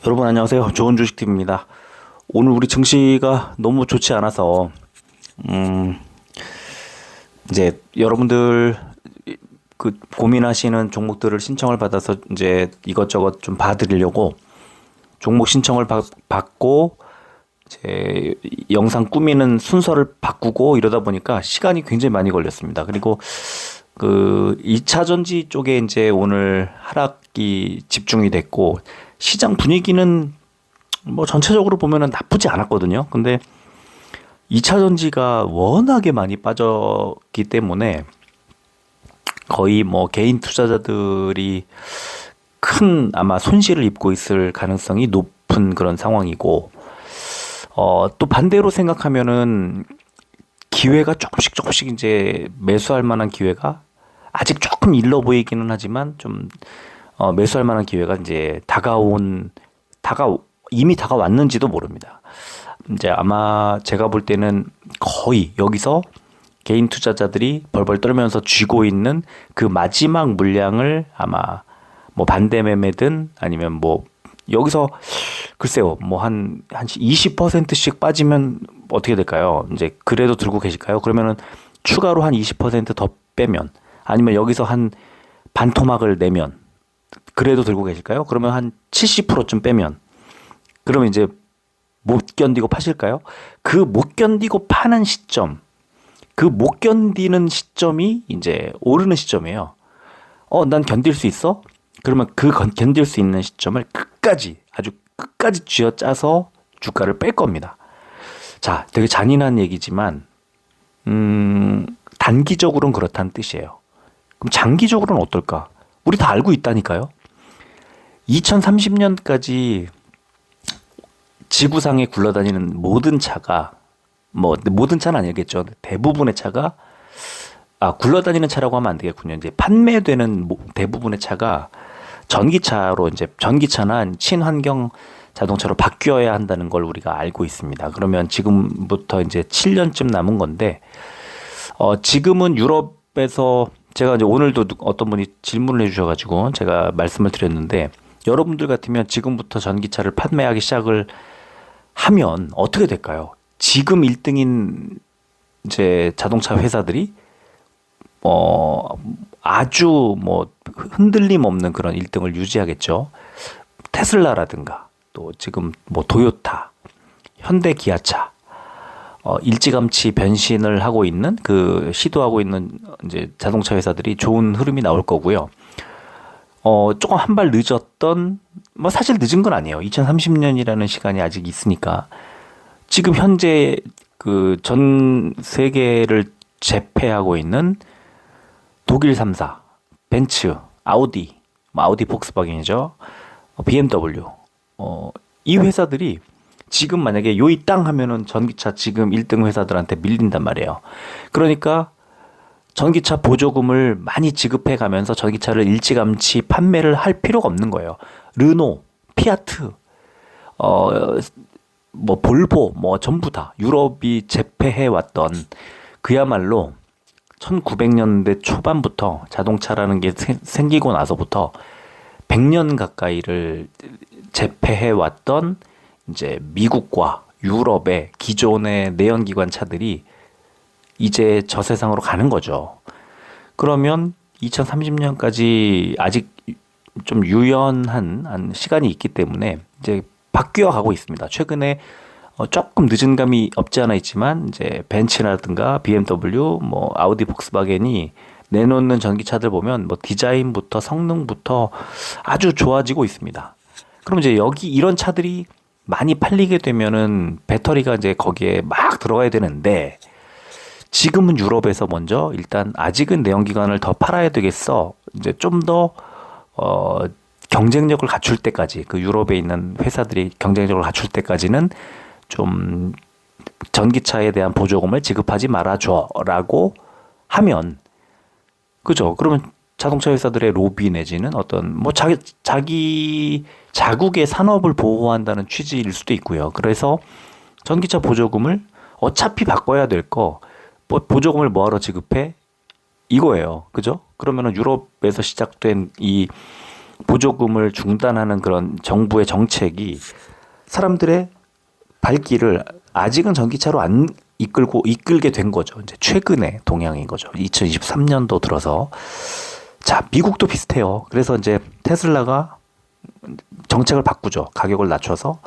여러분 안녕하세요. 좋은 주식팀입니다. 오늘 우리 증시가 너무 좋지 않아서 음 이제 여러분들 그 고민하시는 종목들을 신청을 받아서 이제 이것저것 좀 봐드리려고 종목 신청을 받고 이제 영상 꾸미는 순서를 바꾸고 이러다 보니까 시간이 굉장히 많이 걸렸습니다. 그리고 그 2차 전지 쪽에 이제 오늘 하락이 집중이 됐고 시장 분위기는 뭐 전체적으로 보면은 나쁘지 않았거든요. 근데 2차 전지가 워낙에 많이 빠졌기 때문에 거의 뭐 개인 투자자들이 큰 아마 손실을 입고 있을 가능성이 높은 그런 상황이고, 또 반대로 생각하면은 기회가 조금씩 이제 매수할 만한 기회가 아직 조금 일러 보이기는 하지만 좀 매수할 만한 기회가 이제 이미 다가왔는지도 모릅니다. 이제 아마 제가 볼 때는 거의 여기서 개인 투자자들이 벌벌 떨면서 쥐고 있는 그 마지막 물량을 아마 뭐 반대 매매든 아니면 뭐 여기서 글쎄요 뭐 한 20%씩 빠지면 어떻게 될까요? 이제 그래도 들고 계실까요? 그러면은 추가로 한 20%더 빼면 아니면 여기서 한 반토막을 내면 그래도 들고 계실까요? 그러면 한 70%쯤 빼면 그러면 이제 못 견디고 파실까요? 그 못 견디고 파는 시점, 그 못 견디는 시점이 이제 오르는 시점이에요. 난 견딜 수 있어? 그러면 견딜 수 있는 시점을 아주 끝까지 쥐어짜서 주가를 뺄 겁니다. 자, 되게 잔인한 얘기지만, 단기적으로는 그렇다는 뜻이에요. 그럼 장기적으로는 어떨까? 우리 다 알고 있다니까요. 2030년까지 지구상에 굴러다니는 모든 차가 뭐 모든 차는 아니겠죠. 대부분의 차가 굴러다니는 차라고 하면 안 되겠군요. 이제 판매되는 대부분의 차가 전기차로 이제 전기차나 친환경 자동차로 바뀌어야 한다는 걸 우리가 알고 있습니다. 그러면 지금부터 이제 7년쯤 남은 건데 지금은 유럽에서 제가 이제 오늘도 어떤 분이 질문을 해주셔가지고 제가 말씀을 드렸는데 여러분들 같으면 지금부터 전기차를 판매하기 시작을 하면 어떻게 될까요? 지금 1등인 이제 자동차 회사들이 아주 뭐 흔들림 없는 그런 1등을 유지하겠죠. 테슬라라든가 또 지금 뭐 도요타, 현대 기아차 일찌감치 변신을 하고 있는 시도하고 있는 이제 자동차 회사들이 좋은 흐름이 나올 거고요. 조금 한 발 늦었던 뭐 사실 늦은 건 아니에요. 2030년이라는 시간이 아직 있으니까 지금 현재 그 전 세계를 제패하고 있는 독일 3사, 벤츠, 아우디, 아우디 폭스바겐이죠. BMW. 이 회사들이 지금 만약에 요이 땅 하면은 전기차 지금 1등 회사들한테 밀린단 말이에요. 그러니까 전기차 보조금을 많이 지급해 가면서 전기차를 일찌감치 판매를 할 필요가 없는 거예요. 르노, 피아트, 뭐 볼보, 뭐 전부 다 유럽이 제패해 왔던 그야말로 1900년대 초반부터 자동차라는 게 생기고 나서부터 100년 가까이를 제패해 왔던 이제 미국과 유럽의 기존의 내연기관 차들이 이제 저 세상으로 가는 거죠. 그러면 2030년까지 아직 좀 유연한 시간이 있기 때문에 이제 바뀌어 가고 있습니다. 최근에 조금 늦은 감이 없지 않아 있지만 이제 벤츠라든가 BMW, 뭐 아우디, 폭스바겐이 내놓는 전기차들 보면 뭐 디자인부터 성능부터 아주 좋아지고 있습니다. 그럼 이제 여기 이런 차들이 많이 팔리게 되면은 배터리가 이제 거기에 막 들어가야 되는데 지금은 유럽에서 먼저 일단 아직은 내연기관을 더 팔아야 되겠어. 이제 좀 더 경쟁력을 갖출 때까지 그 유럽에 있는 회사들이 경쟁력을 갖출 때까지는 좀 전기차에 대한 보조금을 지급하지 말아줘라고 하면 그죠? 그러면 자동차 회사들의 로비 내지는 어떤 뭐 자기 자국의 산업을 보호한다는 취지일 수도 있고요. 그래서 전기차 보조금을 어차피 바꿔야 될 거 보조금을 뭐하러 지급해? 이거예요. 그죠? 그러면은 유럽에서 시작된 이 보조금을 중단하는 그런 정부의 정책이 사람들의 발길을 아직은 전기차로 안 이끌게 된 거죠. 이제 최근에 동향인 거죠. 2023년도 들어서. 자, 미국도 비슷해요. 그래서 이제 테슬라가 정책을 바꾸죠. 가격을 낮춰서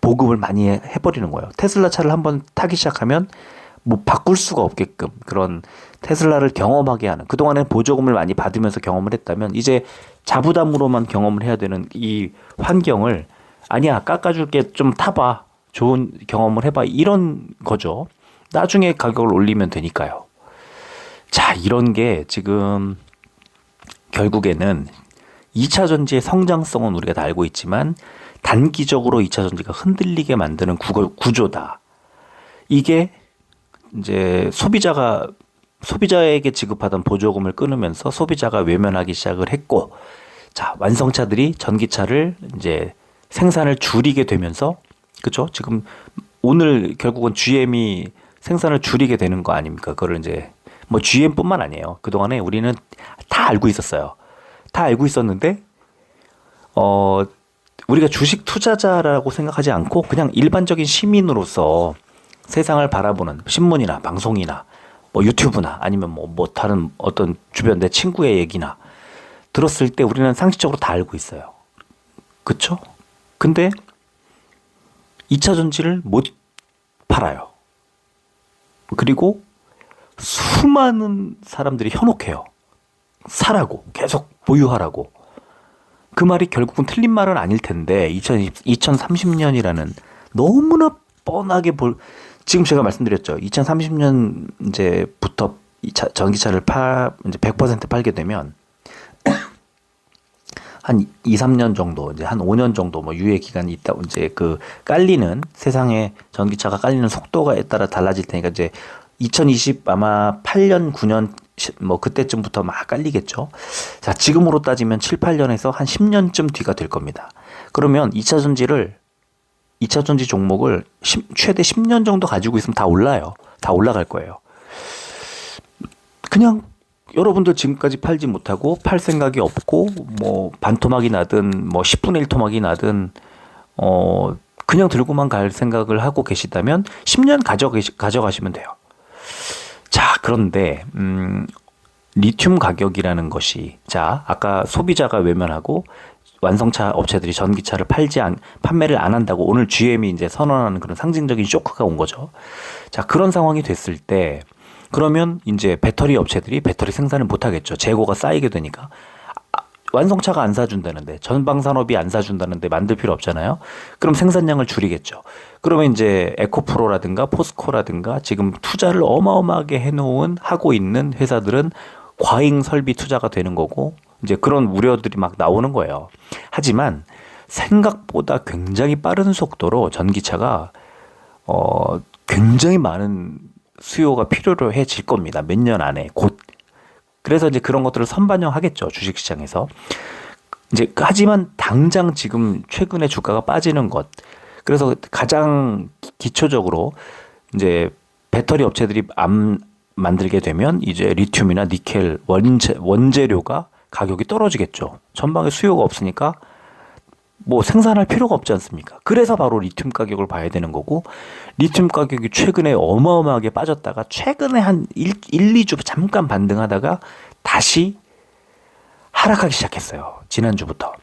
보급을 많이 해버리는 거예요. 테슬라 차를 한번 타기 시작하면 뭐 바꿀 수가 없게끔 그런 테슬라를 경험하게 하는, 그동안에 보조금을 많이 받으면서 경험을 했다면 이제 자부담으로만 경험을 해야 되는 이 환경을, 아니야, 깎아줄게, 좀 타봐, 좋은 경험을 해봐, 이런 거죠. 나중에 가격을 올리면 되니까요. 자, 이런 게 지금 결국에는 2차 전지의 성장성은 우리가 다 알고 있지만 단기적으로 2차 전지가 흔들리게 만드는 구조다. 이게 이제 소비자에게 지급하던 보조금을 끊으면서 소비자가 외면하기 시작을 했고, 자, 완성차들이 전기차를 이제 생산을 줄이게 되면서, 그죠? 지금 오늘 결국은 GM이 생산을 줄이게 되는 거 아닙니까? 그거를 이제 뭐 GM뿐만 아니에요. 그동안에 우리는 다 알고 있었어요. 다 알고 있었는데 우리가 주식 투자자라고 생각하지 않고 그냥 일반적인 시민으로서 세상을 바라보는 신문이나 방송이나 뭐 유튜브나 아니면 뭐 다른 어떤 주변 내 친구의 얘기나 들었을 때 우리는 상식적으로 다 알고 있어요. 그쵸? 근데 2차 전지를 못 팔아요. 그리고 수많은 사람들이 현혹해요. 사라고, 계속 보유하라고. 그 말이 결국은 틀린 말은 아닐 텐데 2030년이라는 너무나 뻔하게 지금 제가 말씀드렸죠. 2030년 이제부터 전기차를 이제 100% 팔게 되면 한 2, 3년 정도, 이제 한 5년 정도 뭐 유예 기간이 있다. 이제 그 깔리는, 세상에 전기차가 깔리는 속도에 따라 달라질 테니까 이제 2020 아마 8년, 9년 뭐 그때쯤부터 막 깔리겠죠. 자, 지금으로 따지면 7, 8년에서 한 10년쯤 뒤가 될 겁니다. 그러면 2차 전지 종목을 최대 10년 정도 가지고 있으면 다 올라요. 다 올라갈 거예요. 그냥 여러분들 지금까지 팔지 못하고 팔 생각이 없고 뭐 반토막이 나든 뭐 10분의 1 토막이 나든 그냥 들고만 갈 생각을 하고 계시다면 10년 가져가시면 돼요. 자, 그런데 리튬 가격이라는 것이, 자, 아까 소비자가 외면하고 완성차 업체들이 전기차를 판매를 안 한다고 오늘 GM이 이제 선언하는 그런 상징적인 쇼크가 온 거죠. 자, 그런 상황이 됐을 때 그러면 이제 배터리 업체들이 배터리 생산을 못 하겠죠. 재고가 쌓이게 되니까. 완성차가 안 사준다는데, 전방산업이 안 사준다는데 만들 필요 없잖아요. 그럼 생산량을 줄이겠죠. 그러면 이제 에코프로라든가 포스코라든가 지금 투자를 어마어마하게 하고 있는 회사들은 과잉 설비 투자가 되는 거고, 이제 그런 우려들이 막 나오는 거예요. 하지만 생각보다 굉장히 빠른 속도로 전기차가 굉장히 많은 수요가 필요로 해질 겁니다. 몇 년 안에 곧. 그래서 이제 그런 것들을 선반영하겠죠, 주식시장에서. 이제 하지만 당장 지금 최근에 주가가 빠지는 것, 그래서 가장 기초적으로 이제 배터리 업체들이 안 만들게 되면 이제 리튬이나 니켈 원재료가 가격이 떨어지겠죠. 전방에 수요가 없으니까 뭐 생산할 필요가 없지 않습니까? 그래서 바로 리튬 가격을 봐야 되는 거고, 리튬 가격이 최근에 어마어마하게 빠졌다가 최근에 한 2주 잠깐 반등하다가 다시 하락하기 시작했어요. 지난주부터.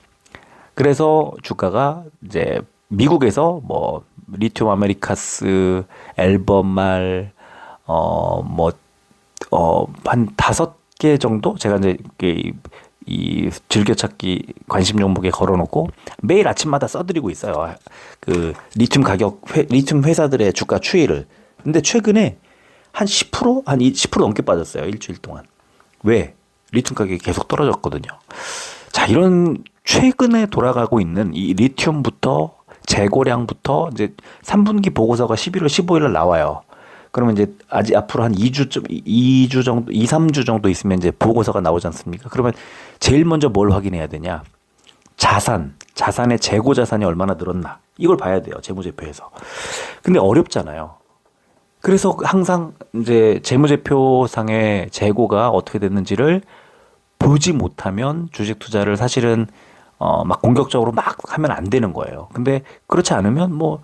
그래서 주가가 이제 미국에서 뭐 리튬 아메리카스, 앨범말, 한 5개 정도 제가 이제 이 즐겨찾기 관심 종목에 걸어놓고 매일 아침마다 써드리고 있어요. 그 리튬 리튬 회사들의 주가 추이를. 근데 최근에 한 10%, 한 10% 넘게 빠졌어요. 일주일 동안. 왜? 리튬 가격이 계속 떨어졌거든요. 자, 이런 최근에 돌아가고 있는 이 리튬부터 재고량부터 이제 3분기 보고서가 11월 15일 날 나와요. 그러면 이제 아직 앞으로 한 2주 정도, 2, 3주 정도 있으면 이제 보고서가 나오지 않습니까? 그러면 제일 먼저 뭘 확인해야 되냐? 자산의 재고 자산이 얼마나 늘었나? 이걸 봐야 돼요, 재무제표에서. 근데 어렵잖아요. 그래서 항상 이제 재무제표상의 재고가 어떻게 됐는지를 보지 못하면 주식 투자를 사실은 막 공격적으로 막 하면 안 되는 거예요. 근데 그렇지 않으면 뭐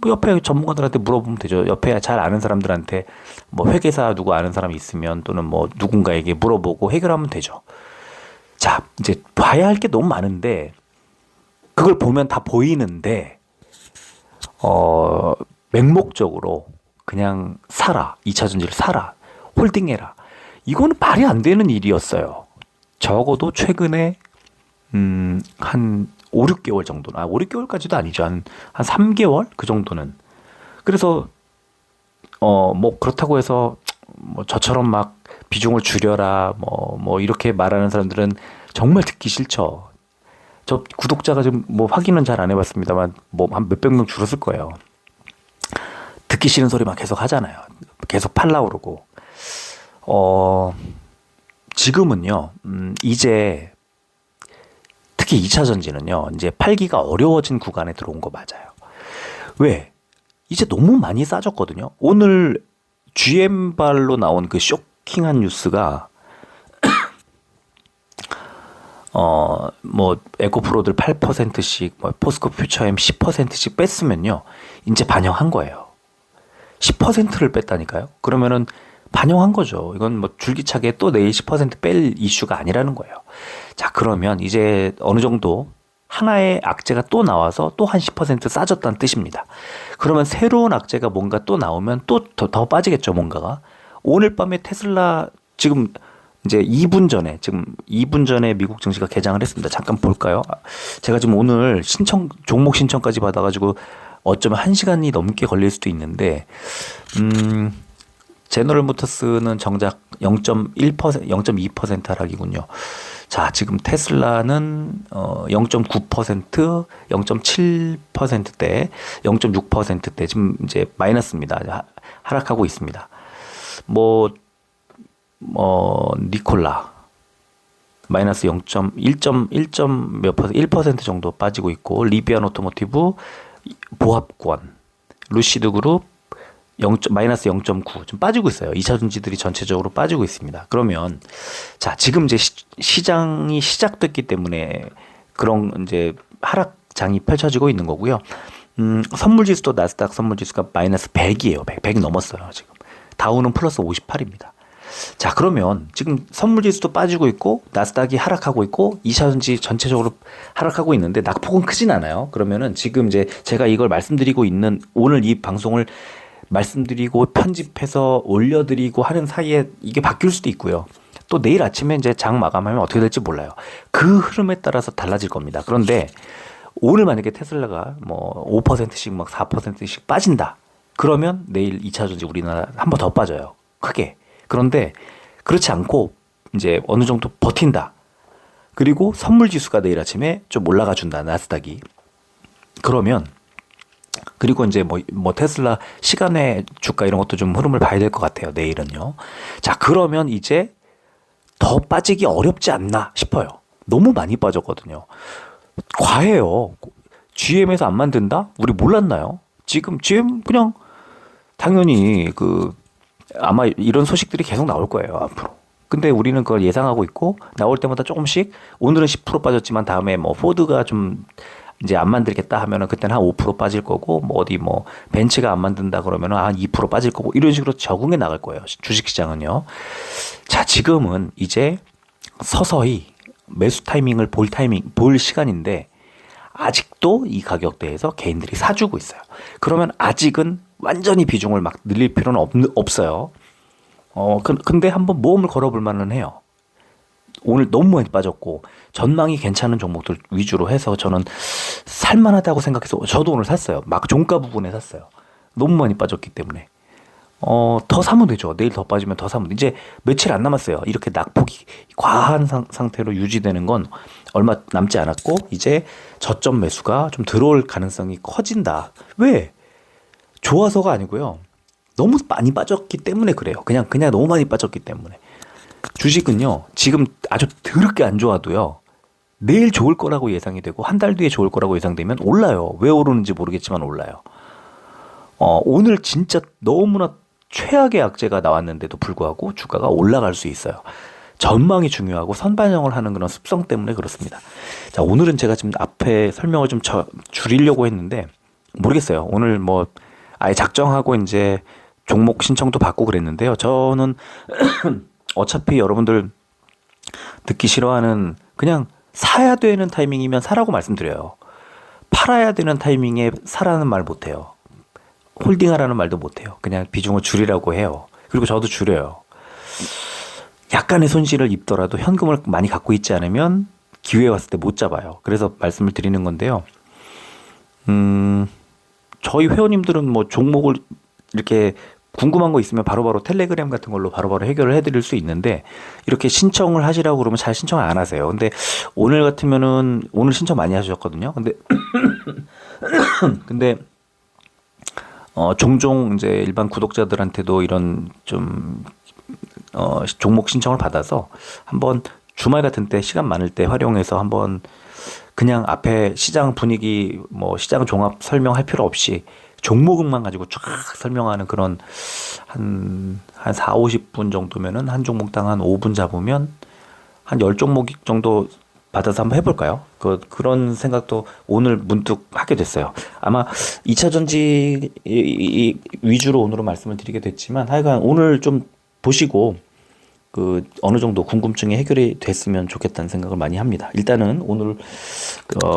옆에 전문가들한테 물어보면 되죠. 옆에 잘 아는 사람들한테 뭐 회계사 누구 아는 사람이 있으면 또는 뭐 누군가에게 물어보고 해결하면 되죠. 자, 이제 봐야 할 게 너무 많은데 그걸 보면 다 보이는데 맹목적으로 그냥 사라. 2차 전지를 사라. 홀딩해라. 이거는 말이 안 되는 일이었어요. 적어도 최근에 한 5, 6개월 정도는 5, 6개월까지도 아니죠. 한 3개월 그 정도는. 그래서 뭐 그렇다고 해서 뭐 저처럼 막 비중을 줄여라 뭐 이렇게 말하는 사람들은 정말 듣기 싫죠. 저 구독자가 좀 뭐 확인은 잘 안 해봤습니다만 뭐 한 몇백 명 줄었을 거예요. 듣기 싫은 소리만 계속 하잖아요. 계속 팔라고 그러고. 지금은요. 이제 특히 2차 전지는요. 이제 팔기가 어려워진 구간에 들어온 거 맞아요. 왜? 이제 너무 많이 싸졌거든요. 오늘 GM발로 나온 그 쇼킹한 뉴스가 뭐 에코프로들 8%씩 뭐 포스코 퓨처엠 10%씩 뺐으면요. 이제 반영한 거예요. 10%를 뺐다니까요. 그러면은 반영한 거죠. 이건 뭐 줄기차게 또 내일 10%뺄 이슈가 아니라는 거예요. 자, 그러면 이제 어느 정도 하나의 악재가 또 나와서 또 한 10% 싸졌다는 뜻입니다. 그러면 새로운 악재가 뭔가 또 나오면 또 더 빠지겠죠, 뭔가가. 오늘 밤에 테슬라 지금 이제 2분 전에 미국 증시가 개장을 했습니다. 잠깐 볼까요? 제가 지금 오늘 종목 신청까지 받아가지고 어쩌면 1시간이 넘게 걸릴 수도 있는데, 제너럴 모터스는 정작 0.1%, 0.2% 하락이군요. 자, 지금 테슬라는 0.9%, 0.7%대, 0.6%대 지금 이제 마이너스입니다. 하락하고 있습니다. 니콜라 마이너스 0.1. 몇 퍼센트, 1% 정도 빠지고 있고, 리비안 오토모티브, 보합권, 루시드 그룹 마이너스 0.9 좀 빠지고 있어요. 2차 전지들이 전체적으로 빠지고 있습니다. 그러면 자, 지금 이제 시장이 시작됐기 때문에 그런 이제 하락장이 펼쳐지고 있는 거고요. 선물 지수도 나스닥 선물 지수가 마이너스 100이에요. 100이 넘었어요, 지금. 다우는 플러스 58입니다. 자, 그러면 지금 선물 지수도 빠지고 있고 나스닥이 하락하고 있고 2차 전지 전체적으로 하락하고 있는데 낙폭은 크진 않아요. 그러면은 지금 이제 제가 이걸 말씀드리고 있는 오늘 이 방송을 말씀드리고 편집해서 올려드리고 하는 사이에 이게 바뀔 수도 있고요. 또 내일 아침에 이제 장 마감하면 어떻게 될지 몰라요. 그 흐름에 따라서 달라질 겁니다. 그런데 오늘 만약에 테슬라가 뭐 5%씩 막 4%씩 빠진다. 그러면 내일 2차 전지 우리나라 한 번 더 빠져요. 크게. 그런데 그렇지 않고 이제 어느 정도 버틴다. 그리고 선물 지수가 내일 아침에 좀 올라가 준다. 나스닥이. 그러면 그리고 이제 뭐 테슬라 시간의 주가 이런 것도 좀 흐름을 봐야 될 것 같아요. 내일은요. 자, 그러면 이제 더 빠지기 어렵지 않나 싶어요. 너무 많이 빠졌거든요. 과해요. GM에서 안 만든다? 우리 몰랐나요? 지금 GM 그냥 당연히 아마 이런 소식들이 계속 나올 거예요, 앞으로. 근데 우리는 그걸 예상하고 있고 나올 때마다 조금씩 오늘은 10% 빠졌지만 다음에 뭐 포드가 좀 이제 안 만들겠다 하면은 그때는 한 5% 빠질 거고 뭐 어디 뭐 벤츠가 안 만든다 그러면은 한 2% 빠질 거고 이런 식으로 적응해 나갈 거예요. 주식시장은요. 자, 지금은 이제 서서히 매수 타이밍을 볼 시간인데 아직도 이 가격대에서 개인들이 사주고 있어요. 그러면 아직은 완전히 비중을 막 늘릴 필요는 없어요. 근데 한번 모험을 걸어볼 만은 해요. 오늘 너무 많이 빠졌고 전망이 괜찮은 종목들 위주로 해서 저는 살만하다고 생각해서 저도 오늘 샀어요. 막 종가 부분에 샀어요. 너무 많이 빠졌기 때문에 더 사면 되죠. 내일 더 빠지면 더 사면 이제 며칠 안 남았어요. 이렇게 낙폭이 과한 상태로 유지되는 건 얼마 남지 않았고 이제 저점 매수가 좀 들어올 가능성이 커진다. 왜? 좋아서가 아니고요. 너무 많이 빠졌기 때문에 그래요. 그냥 너무 많이 빠졌기 때문에. 주식은요, 지금 아주 더럽게 안 좋아도요, 내일 좋을 거라고 예상이 되고, 한 달 뒤에 좋을 거라고 예상되면 올라요. 왜 오르는지 모르겠지만 올라요. 오늘 진짜 너무나 최악의 악재가 나왔는데도 불구하고 주가가 올라갈 수 있어요. 전망이 중요하고 선반영을 하는 그런 습성 때문에 그렇습니다. 자, 오늘은 제가 지금 앞에 설명을 좀 줄이려고 했는데 모르겠어요. 오늘 뭐 아예 작정하고 이제 종목 신청도 받고 그랬는데요. 저는 어차피 여러분들 듣기 싫어하는 그냥 사야 되는 타이밍이면 사라고 말씀드려요. 팔아야 되는 타이밍에 사라는 말 못해요. 홀딩하라는 말도 못해요. 그냥 비중을 줄이라고 해요. 그리고 저도 줄여요. 약간의 손실을 입더라도 현금을 많이 갖고 있지 않으면 기회 왔을 때 못 잡아요. 그래서 말씀을 드리는 건데요. 저희 회원님들은 뭐 종목을 이렇게 궁금한 거 있으면 바로바로 텔레그램 같은 걸로 바로바로 해결을 해드릴 수 있는데 이렇게 신청을 하시라고 그러면 잘 신청을 안 하세요. 근데 오늘 같으면은 오늘 신청 많이 하셨거든요. 근데 종종 이제 일반 구독자들한테도 이런 좀 종목 신청을 받아서 한번 주말 같은 때 시간 많을 때 활용해서 한번 그냥 앞에 시장 분위기 뭐 시장 종합 설명할 필요 없이 종목만 가지고 쫙 설명하는 그런 한 4, 50분 정도면은 한 종목당 한 5분 잡으면 한 10종목 정도 받아서 한번 해볼까요? 그런 생각도 오늘 문득 하게 됐어요. 아마 2차 전지 위주로 오늘은 말씀을 드리게 됐지만 하여간 오늘 좀 보시고 어느 정도 궁금증이 해결이 됐으면 좋겠다는 생각을 많이 합니다. 일단은 오늘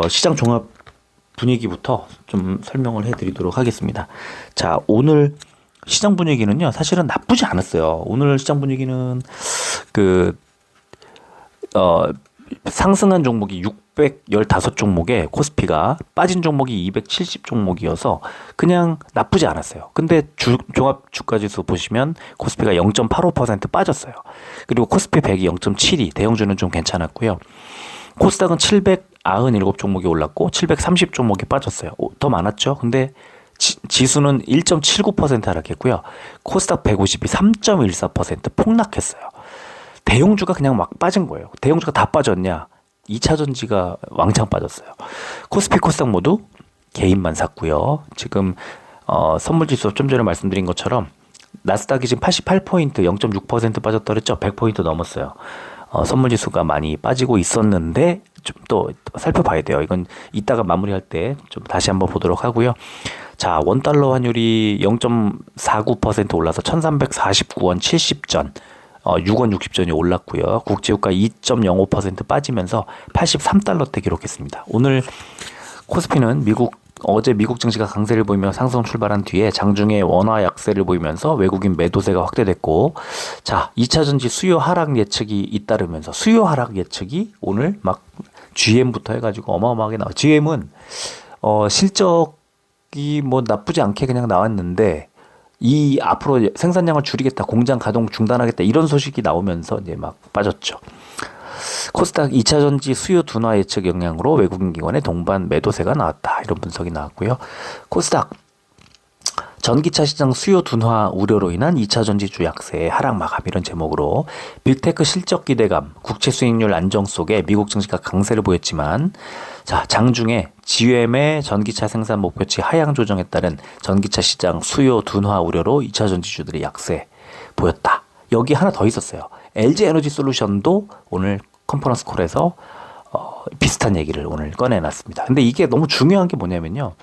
시장 종합 분위기부터 좀 설명을 해드리도록 하겠습니다. 자, 오늘 시장 분위기는요, 사실은 나쁘지 않았어요. 오늘 시장 분위기는 상승한 종목이 615종목에 코스피가 빠진 종목이 270종목이어서 그냥 나쁘지 않았어요. 근데 종합 주가지수 보시면 코스피가 0.85% 빠졌어요. 그리고 코스피 100이 0.72, 대형주는 좀 괜찮았고요. 코스닥은 797종목이 올랐고 730종목이 빠졌어요. 더 많았죠. 근데 지수는 1.79% 하락했고요. 코스닥 150이 3.14% 폭락했어요. 대형주가 그냥 막 빠진 거예요. 대형주가 다 빠졌냐? 2차 전지가 왕창 빠졌어요. 코스피, 코스닥 모두 개인만 샀고요. 지금 선물지수 좀 전에 말씀드린 것처럼 나스닥이 지금 88포인트 0.6% 빠졌다 그랬죠. 100포인트 넘었어요. 선물지수가 많이 빠지고 있었는데 좀 또 살펴봐야 돼요. 이건 이따가 마무리할 때 좀 다시 한번 보도록 하고요. 자, 원달러 환율이 0.49% 올라서 1349원 70전 6원 60전이 올랐고요. 국제유가 2.05% 빠지면서 83달러대 기록했습니다. 오늘 코스피는 어제 미국 증시가 강세를 보이며 상승 출발한 뒤에 장중에 원화 약세를 보이면서 외국인 매도세가 확대됐고, 자, 2차 전지 수요 하락 예측이 잇따르면서 수요 하락 예측이 오늘 막 GM부터 해가지고 어마어마하게 나와. GM은 실적이 뭐 나쁘지 않게 그냥 나왔는데 이 앞으로 생산량을 줄이겠다, 공장 가동 중단하겠다 이런 소식이 나오면서 이제 막 빠졌죠. 코스닥 2차 전지 수요 둔화 예측 영향으로 외국인 기관의 동반 매도세가 나왔다, 이런 분석이 나왔고요. 코스닥 전기차 시장 수요 둔화 우려로 인한 2차 전지주 약세 하락 마감, 이런 제목으로 빅테크 실적 기대감, 국채 수익률 안정 속에 미국 증시가 강세를 보였지만, 자, 장중에 GM의 전기차 생산 목표치 하향 조정에 따른 전기차 시장 수요 둔화 우려로 2차 전지주들이 약세 보였다. 여기 하나 더 있었어요. LG 에너지 솔루션도 오늘 컨퍼런스 콜에서 비슷한 얘기를 오늘 꺼내놨습니다. 근데 이게 너무 중요한 게 뭐냐면요.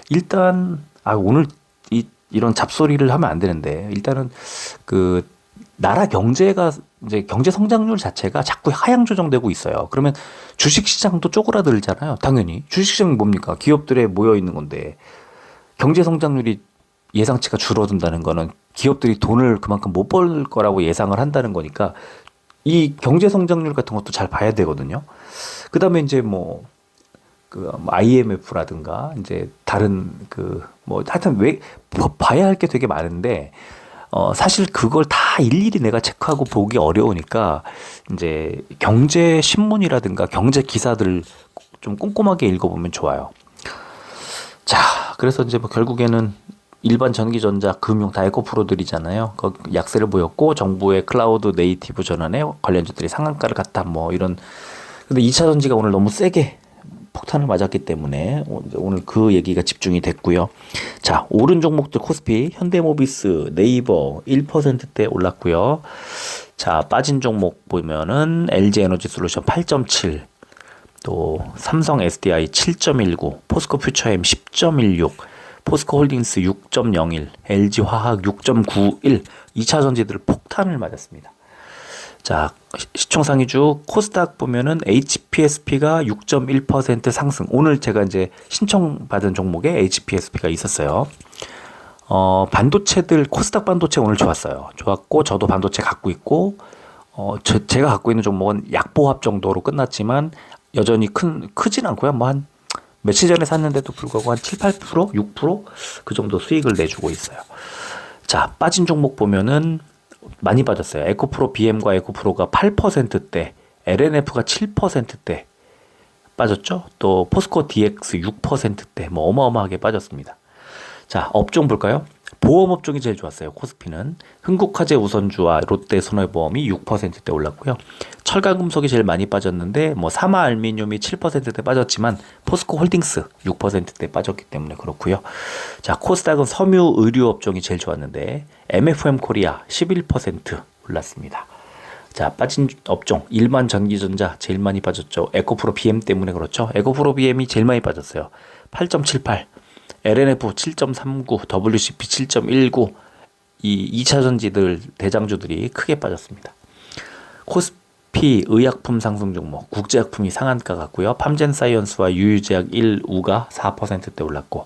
일단 오늘 이런 잡소리를 하면 안 되는데, 일단은 나라 경제가 이제 경제 성장률 자체가 자꾸 하향 조정되고 있어요. 그러면 주식 시장도 쪼그라들잖아요. 당연히 주식 시장이 뭡니까? 기업들에 모여 있는 건데 경제 성장률이 예상치가 줄어든다는 거는 기업들이 돈을 그만큼 못 벌 거라고 예상을 한다는 거니까 이 경제 성장률 같은 것도 잘 봐야 되거든요. 그다음에 이제 IMF라든가 이제 다른 하여튼 봐야 할 게 되게 많은데 사실 그걸 다 일일이 내가 체크하고 보기 어려우니까 이제 경제 신문이라든가 경제 기사들을 좀 꼼꼼하게 읽어보면 좋아요. 자, 그래서 이제 결국에는 일반 전기전자, 금융 다 에코프로들이잖아요. 약세를 보였고 정부의 클라우드 네이티브 전환에 관련주들이 상한가를 갔다 이런. 근데 2차 전지가 오늘 너무 세게 폭탄을 맞았기 때문에 오늘 그 얘기가 집중이 됐고요. 자, 오른 종목들 코스피, 현대모비스, 네이버 1%대 올랐고요. 자, 빠진 종목 보면은 LG 에너지 솔루션 8.7, 또 삼성 SDI 7.19, 포스코 퓨처엠 10.16, 포스코 홀딩스 6.01, LG 화학 6.91, 2차 전지들 폭탄을 맞았습니다. 자, 시총상위주 코스닥 보면은 HPSP가 6.1% 상승. 오늘 제가 이제 신청받은 종목에 HPSP가 있었어요. 반도체들, 코스닥 반도체 오늘 좋았어요. 좋았고, 저도 반도체 갖고 있고, 제가 갖고 있는 종목은 약보합 정도로 끝났지만, 여전히 크진 않고요. 뭐 한, 며칠 전에 샀는데도 불구하고 한 7, 8%, 6%? 그 정도 수익을 내주고 있어요. 자, 빠진 종목 보면은, 많이 빠졌어요. 에코프로 BM과 에코프로가 8%대, LNF가 7%대 빠졌죠. 또 포스코 DX 6%대, 뭐 어마어마하게 빠졌습니다. 자, 업종 볼까요? 보험 업종이 제일 좋았어요. 코스피는 흥국화재 우선주와 롯데 손해보험이 6%대 올랐고요. 철강금속이 제일 많이 빠졌는데 뭐 사마알미늄이 7%대 빠졌지만 포스코 홀딩스 6%대 빠졌기 때문에 그렇고요. 자, 코스닥은 섬유 의류 업종이 제일 좋았는데 MFM 코리아 11% 올랐습니다. 자, 빠진 업종 일반 전기전자 제일 많이 빠졌죠. 에코프로 BM 때문에 그렇죠. 에코프로 BM이 제일 많이 빠졌어요. 8.78, LNF 7.39, WCP 7.19, 이 2차 전지들 대장주들이 크게 빠졌습니다. 코스피 의약품 상승 종목, 국제약품이 상한가 같고요. 팜젠사이언스와 유유제약 1우가 4%대 올랐고,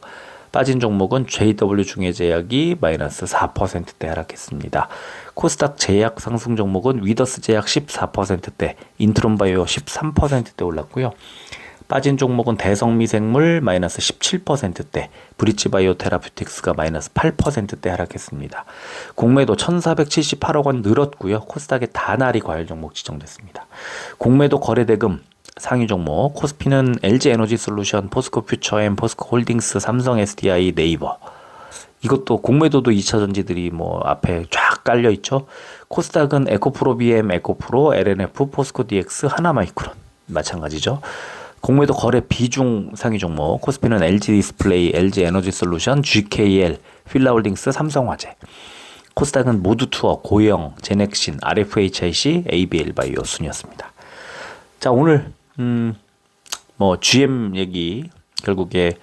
빠진 종목은 JW 중해제약이 마이너스 4%대 하락했습니다. 코스닥 제약 상승 종목은 위더스 제약 14%대, 인트론바이오 13%대 올랐고요. 빠진 종목은 대성미생물 마이너스 17%대, 브리치바이오 테라퓨틱스가 마이너스 8%대 하락했습니다. 공매도 1,478억 원 늘었고요. 코스닥의 다나리 과열 종목 지정됐습니다. 공매도 거래대금 상위 종목, 코스피는 LG 에너지 솔루션, 포스코 퓨처엠, 포스코 홀딩스, 삼성 SDI, 네이버. 이것도 공매도도 2차 전지들이 뭐 앞에 쫙 깔려 있죠. 코스닥은 에코프로 BM, 에코프로, LNF, 포스코 DX, 하나마이크론 마찬가지죠. 공매도 거래 비중 상위 종목, 코스피는 LG 디스플레이, LG 에너지 솔루션, GKL, 필라홀딩스, 삼성화재. 코스닥은 모두투어, 고영, 제넥신, RFHIC, ABL 바이오 순이었습니다. 자, 오늘 뭐 GM 얘기, 결국에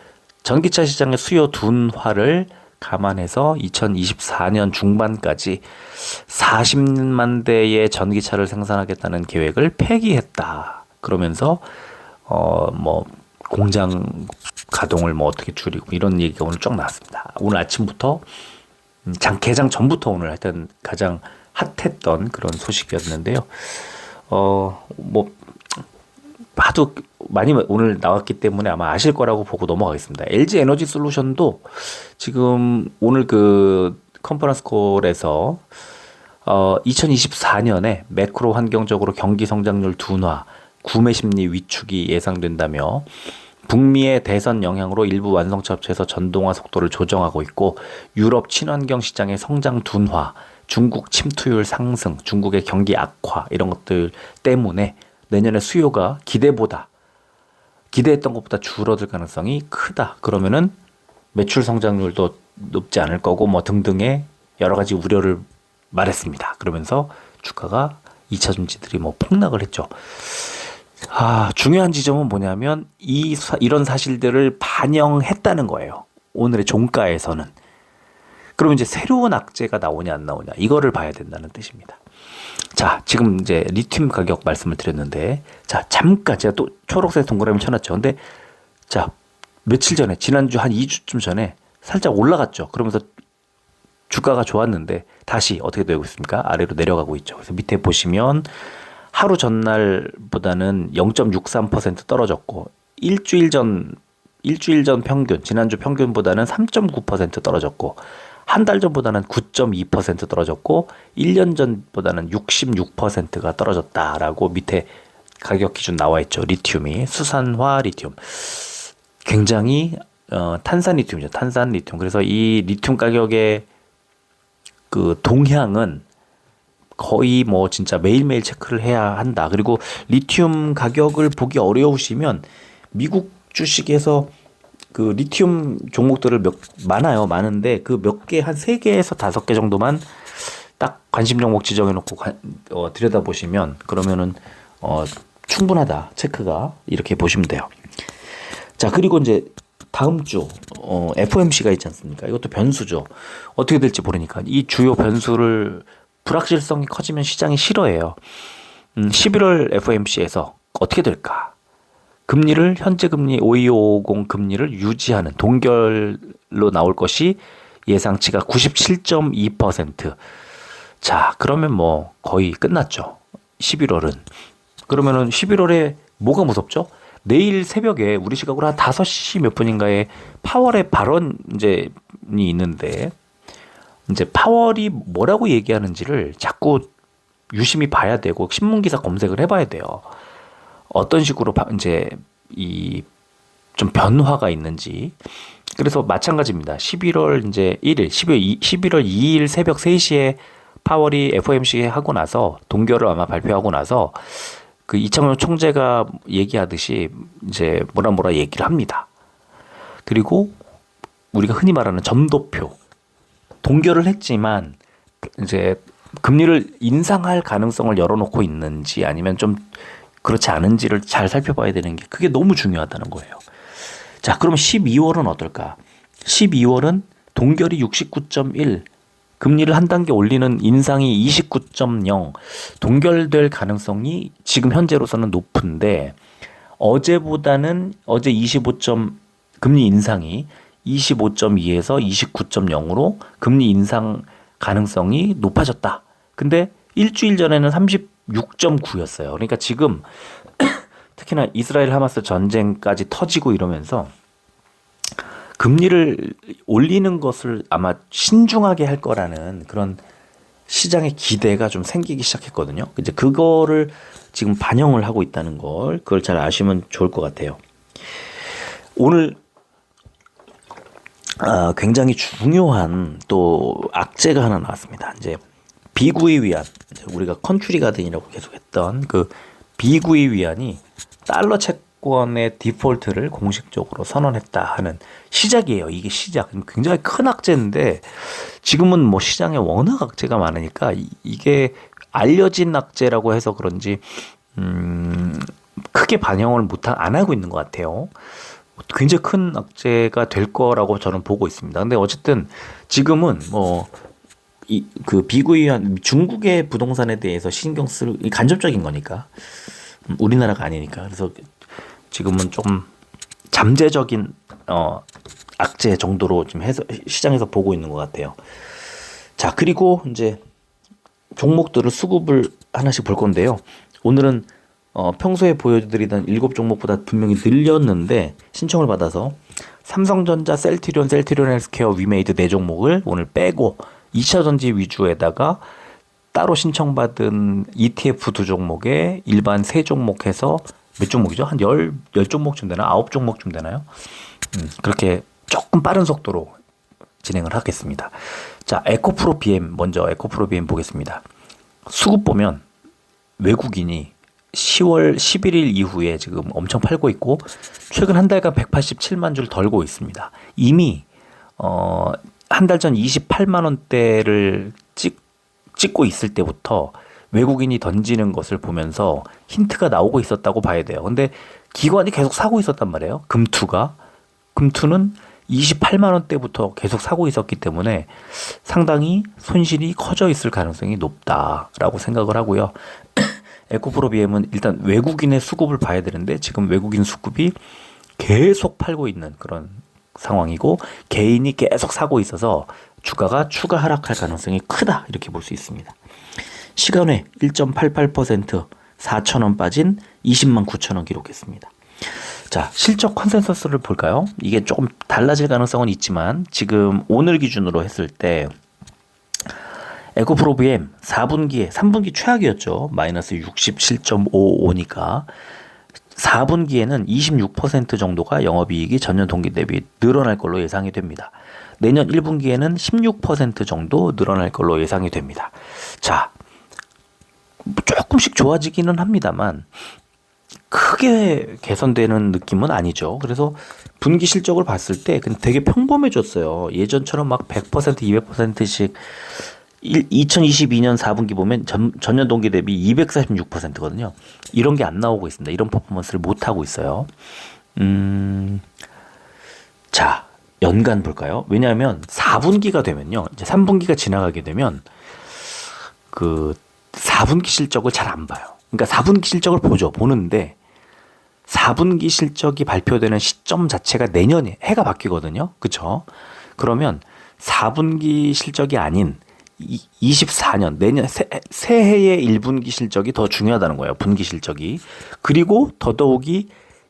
전기차 시장의 수요 둔화를 감안해서 2024년 중반까지 40만 대의 전기차를 생산하겠다는 계획을 폐기했다. 그러면서 뭐 공장 가동을 뭐 어떻게 줄이고 이런 얘기가 오늘 쭉 나왔습니다. 오늘 아침부터 개장 전부터 오늘 하여튼 가장 핫했던 그런 소식이었는데요. 뭐 하도 많이 오늘 나왔기 때문에 아마 아실 거라고 보고 넘어가겠습니다. LG 에너지 솔루션도 지금 오늘 그 컨퍼런스 콜에서 2024년에 매크로 환경적으로 경기 성장률 둔화, 구매 심리 위축이 예상된다며 북미의 대선 영향으로 일부 완성차 업체에서 전동화 속도를 조정하고 있고, 유럽 친환경 시장의 성장 둔화, 중국 침투율 상승, 중국의 경기 악화 이런 것들 때문에 내년에 수요가 기대했던 것보다 줄어들 가능성이 크다. 그러면은 매출 성장률도 높지 않을 거고 뭐 등등의 여러 가지 우려를 말했습니다. 그러면서 주가가 2차 전지들이 뭐 폭락을 했죠. 중요한 지점은 뭐냐면 이런 사실들을 반영했다는 거예요. 오늘의 종가에서는. 그러면 이제 새로운 악재가 나오냐 안 나오냐 이거를 봐야 된다는 뜻입니다. 자, 지금 이제 리튬 가격 말씀을 드렸는데, 자, 잠깐 제가 또 초록색 동그라미 쳐놨죠. 근데 자, 며칠 전에, 지난주 한 2주쯤 전에 살짝 올라갔죠. 그러면서 주가가 좋았는데 다시 어떻게 되고 있습니까? 아래로 내려가고 있죠. 그래서 밑에 보시면 하루 전날보다는 0.63% 떨어졌고, 일주일 전 평균, 지난주 평균보다는 3.9% 떨어졌고, 한 달 전보다는 9.2% 떨어졌고, 1년 전보다는 66%가 떨어졌다라고 밑에 가격 기준 나와 있죠. 리튬이, 수산화 리튬. 굉장히 탄산 리튬이죠. 탄산 리튬. 그래서 이 리튬 가격의 그 동향은 거의 뭐 진짜 매일매일 체크를 해야 한다. 그리고 리튬 가격을 보기 어려우시면 미국 주식에서 그 리튬 종목들을 많은데 그 몇 개, 한 3개에서 5개 정도만 딱 관심 종목 지정해 놓고 들여다보시면 그러면은 충분하다 체크가 이렇게 보시면 돼요. 자, 그리고 이제 다음 주 FOMC가 있지 않습니까? 이것도 변수죠. 어떻게 될지 모르니까 이 주요 변수를 불확실성이 커지면 시장이 싫어해요. 11월 FOMC에서 어떻게 될까? 금리를 현재 금리 5.2550 금리를 유지하는 동결로 나올 것이 예상치가 97.2%. 자, 그러면 뭐 거의 끝났죠. 11월은. 그러면은 11월에 뭐가 무섭죠? 내일 새벽에 우리 시각으로 한 5시 몇 분인가에 파월의 발언 이제이 있는데 이제 파월이 뭐라고 얘기하는지를 자꾸 유심히 봐야 되고 신문 기사 검색을 해봐야 돼요. 어떤 식으로 이제 이 좀 변화가 있는지. 그래서 마찬가지입니다. 11월 이제 1일, 11월 2일 새벽 3시에 파월이 FOMC 하고 나서 동결을 아마 발표하고 나서 그 이창용 총재가 얘기하듯이 이제 뭐라 얘기를 합니다. 그리고 우리가 흔히 말하는 점도표 동결을 했지만 이제 금리를 인상할 가능성을 열어놓고 있는지 아니면 좀 그렇지 않은지를 잘 살펴봐야 되는 게 그게 너무 중요하다는 거예요. 자, 그럼 12월은 어떨까? 12월은 동결이 69.1, 금리를 한 단계 올리는 인상이 29.0, 동결될 가능성이 지금 현재로서는 높은데 어제보다는 어제 25점 금리 인상이 25.2에서 29.0으로 금리 인상 가능성이 높아졌다. 근데 일주일 전에는 36.9였어요. 그러니까 지금 특히나 이스라엘 하마스 전쟁까지 터지고 이러면서 금리를 올리는 것을 아마 신중하게 할 거라는 그런 시장의 기대가 좀 생기기 시작했거든요. 이제 그거를 지금 반영을 하고 있다는 걸 그걸 잘 아시면 좋을 것 같아요. 오늘 굉장히 중요한 또 악재가 하나 나왔습니다. 이제 비구이 위안, 우리가 컨트리 가든이라고 계속했던 그 비구이 위안이 달러 채권의 디폴트를 공식적으로 선언했다 하는 시작이에요. 이게 시작. 굉장히 큰 악재인데 지금은 뭐 시장에 워낙 악재가 많으니까 이게 알려진 악재라고 해서 그런지 크게 반영을 안 하고 있는 것 같아요. 굉장히 큰 악재가 될 거라고 저는 보고 있습니다. 근데 어쨌든 지금은 뭐 그 비구이한 중국의 부동산에 대해서 신경 쓸 간접적인 거니까 우리나라가 아니니까 그래서 지금은 조금 잠재적인 악재 정도로 좀 해서 시장에서 보고 있는 것 같아요. 자, 그리고 이제 종목들을 수급을 하나씩 볼 건데요. 오늘은 평소에 보여드리던 7종목보다 분명히 늘렸는데 신청을 받아서 삼성전자, 셀트리온 헬스케어, 위메이드 4종목을 오늘 빼고 2차전지 위주에다가 따로 신청받은 ETF 2종목에 일반 3종목 해서 몇 종목이죠? 한 10종목쯤 되나? 9종목쯤 되나요? 그렇게 조금 빠른 속도로 진행을 하겠습니다. 자, 에코프로 BM 먼저 에코프로 BM 보겠습니다. 수급 보면 외국인이 10월 11일 이후에 지금 엄청 팔고 있고 최근 한 달간 187만 줄 덜고 있습니다. 이미 한 달 전 28만 원대를 찍고 있을 때부터 외국인이 던지는 것을 보면서 힌트가 나오고 있었다고 봐야 돼요. 근데 기관이 계속 사고 있었단 말이에요. 금투는 28만 원대부터 계속 사고 있었기 때문에 상당히 손실이 커져 있을 가능성이 높다라고 생각을 하고요. 에코프로 BM은 일단 외국인의 수급을 봐야 되는데 지금 외국인 수급이 계속 팔고 있는 그런 상황이고 개인이 계속 사고 있어서 주가가 추가 하락할 가능성이 크다 이렇게 볼 수 있습니다. 시간외 1.88% 4,000원 빠진 20만 9천원 기록했습니다. 자, 실적 컨센서스를 볼까요? 이게 조금 달라질 가능성은 있지만 지금 오늘 기준으로 했을 때 에코프로 BM 3분기 최악이었죠. 마이너스 67.55니까 4분기에는 26% 정도가 영업이익이 전년 동기 대비 늘어날 걸로 예상이 됩니다. 내년 1분기에는 16% 정도 늘어날 걸로 예상이 됩니다. 자, 조금씩 좋아지기는 합니다만 크게 개선되는 느낌은 아니죠. 그래서 분기 실적을 봤을 때 되게 평범해졌어요. 예전처럼 막 100%, 200%씩 2022년 4분기 보면 전년 동기 대비 246%거든요. 이런 게 안 나오고 있습니다. 이런 퍼포먼스를 못 하고 있어요. 자, 연간 볼까요? 왜냐하면 4분기가 되면요. 이제 3분기가 지나가게 되면 그 4분기 실적을 잘 안 봐요. 그러니까 4분기 실적을 보는데 4분기 실적이 발표되는 시점 자체가 내년에 해가 바뀌거든요. 그렇죠? 그러면 4분기 실적이 아닌 24년 내년 새해의 1분기 실적이 더 중요하다는 거예요. 분기 실적이. 그리고 더더욱이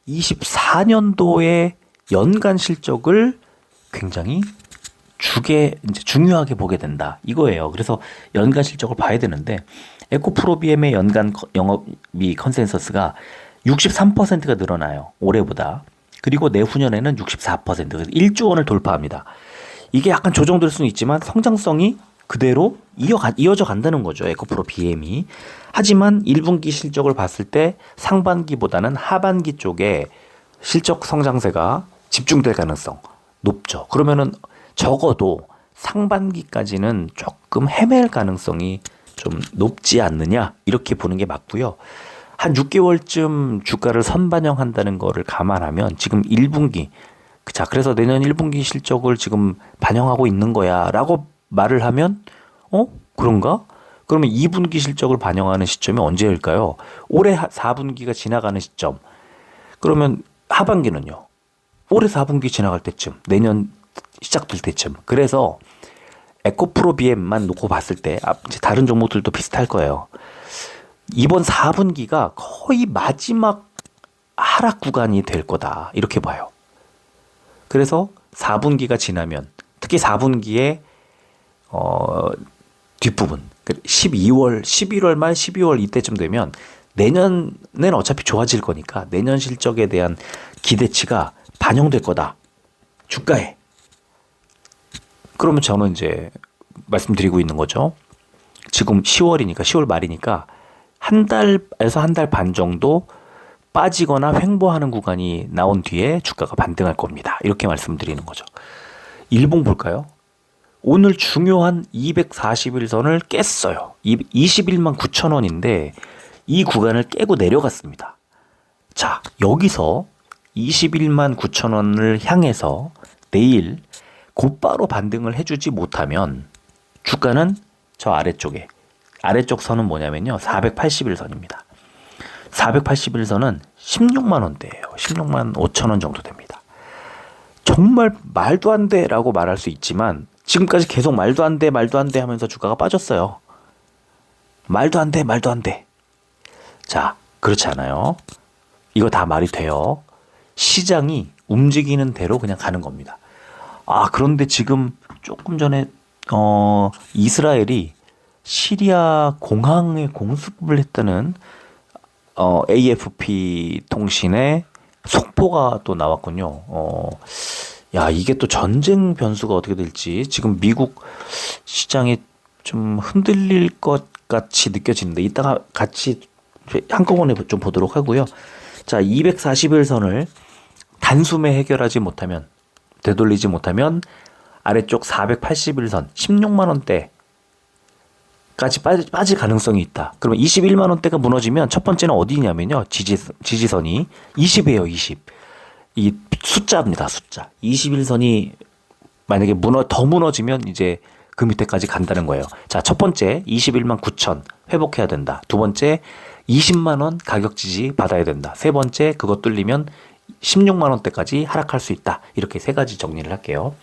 24년도의 연간 실적을 굉장히 이제 중요하게 보게 된다. 이거예요. 그래서 연간 실적을 봐야 되는데 에코프로비엠의 연간 영업이익 컨센서스가 63%가 늘어나요. 올해보다. 그리고 내후년에는 64%. 그래서 1조 원을 돌파합니다. 이게 약간 조정될 수는 있지만 성장성이 그대로 이어져 간다는 거죠. 에코프로 BM이. 하지만 1분기 실적을 봤을 때 상반기보다는 하반기 쪽에 실적 성장세가 집중될 가능성 높죠. 그러면은 적어도 상반기까지는 조금 헤맬 가능성이 좀 높지 않느냐 이렇게 보는 게 맞고요. 한 6개월쯤 주가를 선반영한다는 거를 감안하면 지금 1분기 자 그래서 내년 1분기 실적을 지금 반영하고 있는 거야 라고 말을 하면 그런가? 그러면 2분기 실적을 반영하는 시점이 언제일까요? 올해 4분기가 지나가는 시점. 그러면 하반기는요? 올해 4분기 지나갈 때쯤, 내년 시작될 때쯤. 그래서 에코프로 BM만 놓고 봤을 때 다른 종목들도 비슷할 거예요. 이번 4분기가 거의 마지막 하락 구간이 될 거다. 이렇게 봐요. 그래서 4분기가 지나면 특히 4분기에 뒷부분 12월, 11월 말 12월 이때쯤 되면 내년은 어차피 좋아질 거니까 내년 실적에 대한 기대치가 반영될 거다. 주가에. 그러면 저는 이제 말씀드리고 있는 거죠. 지금 10월이니까 10월 말이니까 한 달에서 한 달 반 정도 빠지거나 횡보하는 구간이 나온 뒤에 주가가 반등할 겁니다. 이렇게 말씀드리는 거죠. 일봉 볼까요? 오늘 중요한 241선을 깼어요. 21만 9천 원인데 이 구간을 깨고 내려갔습니다. 자, 여기서 21만 9천 원을 향해서 내일 곧바로 반등을 해주지 못하면 주가는 저 아래쪽 선은 뭐냐면요. 481선입니다. 481선은 16만 원대예요. 16만 5천 원 정도 됩니다. 정말 말도 안 돼라고 말할 수 있지만 지금까지 계속 말도 안 돼 하면서 주가가 빠졌어요. 말도 안 돼. 자, 그렇지 않아요. 이거 다 말이 돼요. 시장이 움직이는 대로 그냥 가는 겁니다. 그런데 지금 조금 전에 이스라엘이 시리아 공항에 공습을 했다는 AFP 통신의 속보가 또 나왔군요. 이게 또 전쟁 변수가 어떻게 될지 지금 미국 시장이 좀 흔들릴 것 같이 느껴지는데 이따가 같이 한꺼번에 좀 보도록 하고요. 자, 241선을 단숨에 해결하지 못하면 되돌리지 못하면 아래쪽 481선 16만 원대까지 빠질 가능성이 있다. 그러면 21만 원대가 무너지면 첫 번째는 어디냐면요. 지지선이 20이에요. 20. 이 숫자입니다. 숫자. 21선이 만약에 더 무너지면 이제 그 밑에까지 간다는 거예요. 자, 첫 번째 21만 9천 회복해야 된다. 두 번째 20만 원 가격 지지 받아야 된다. 세 번째 그것 뚫리면 16만 원대까지 하락할 수 있다. 이렇게 세 가지 정리를 할게요.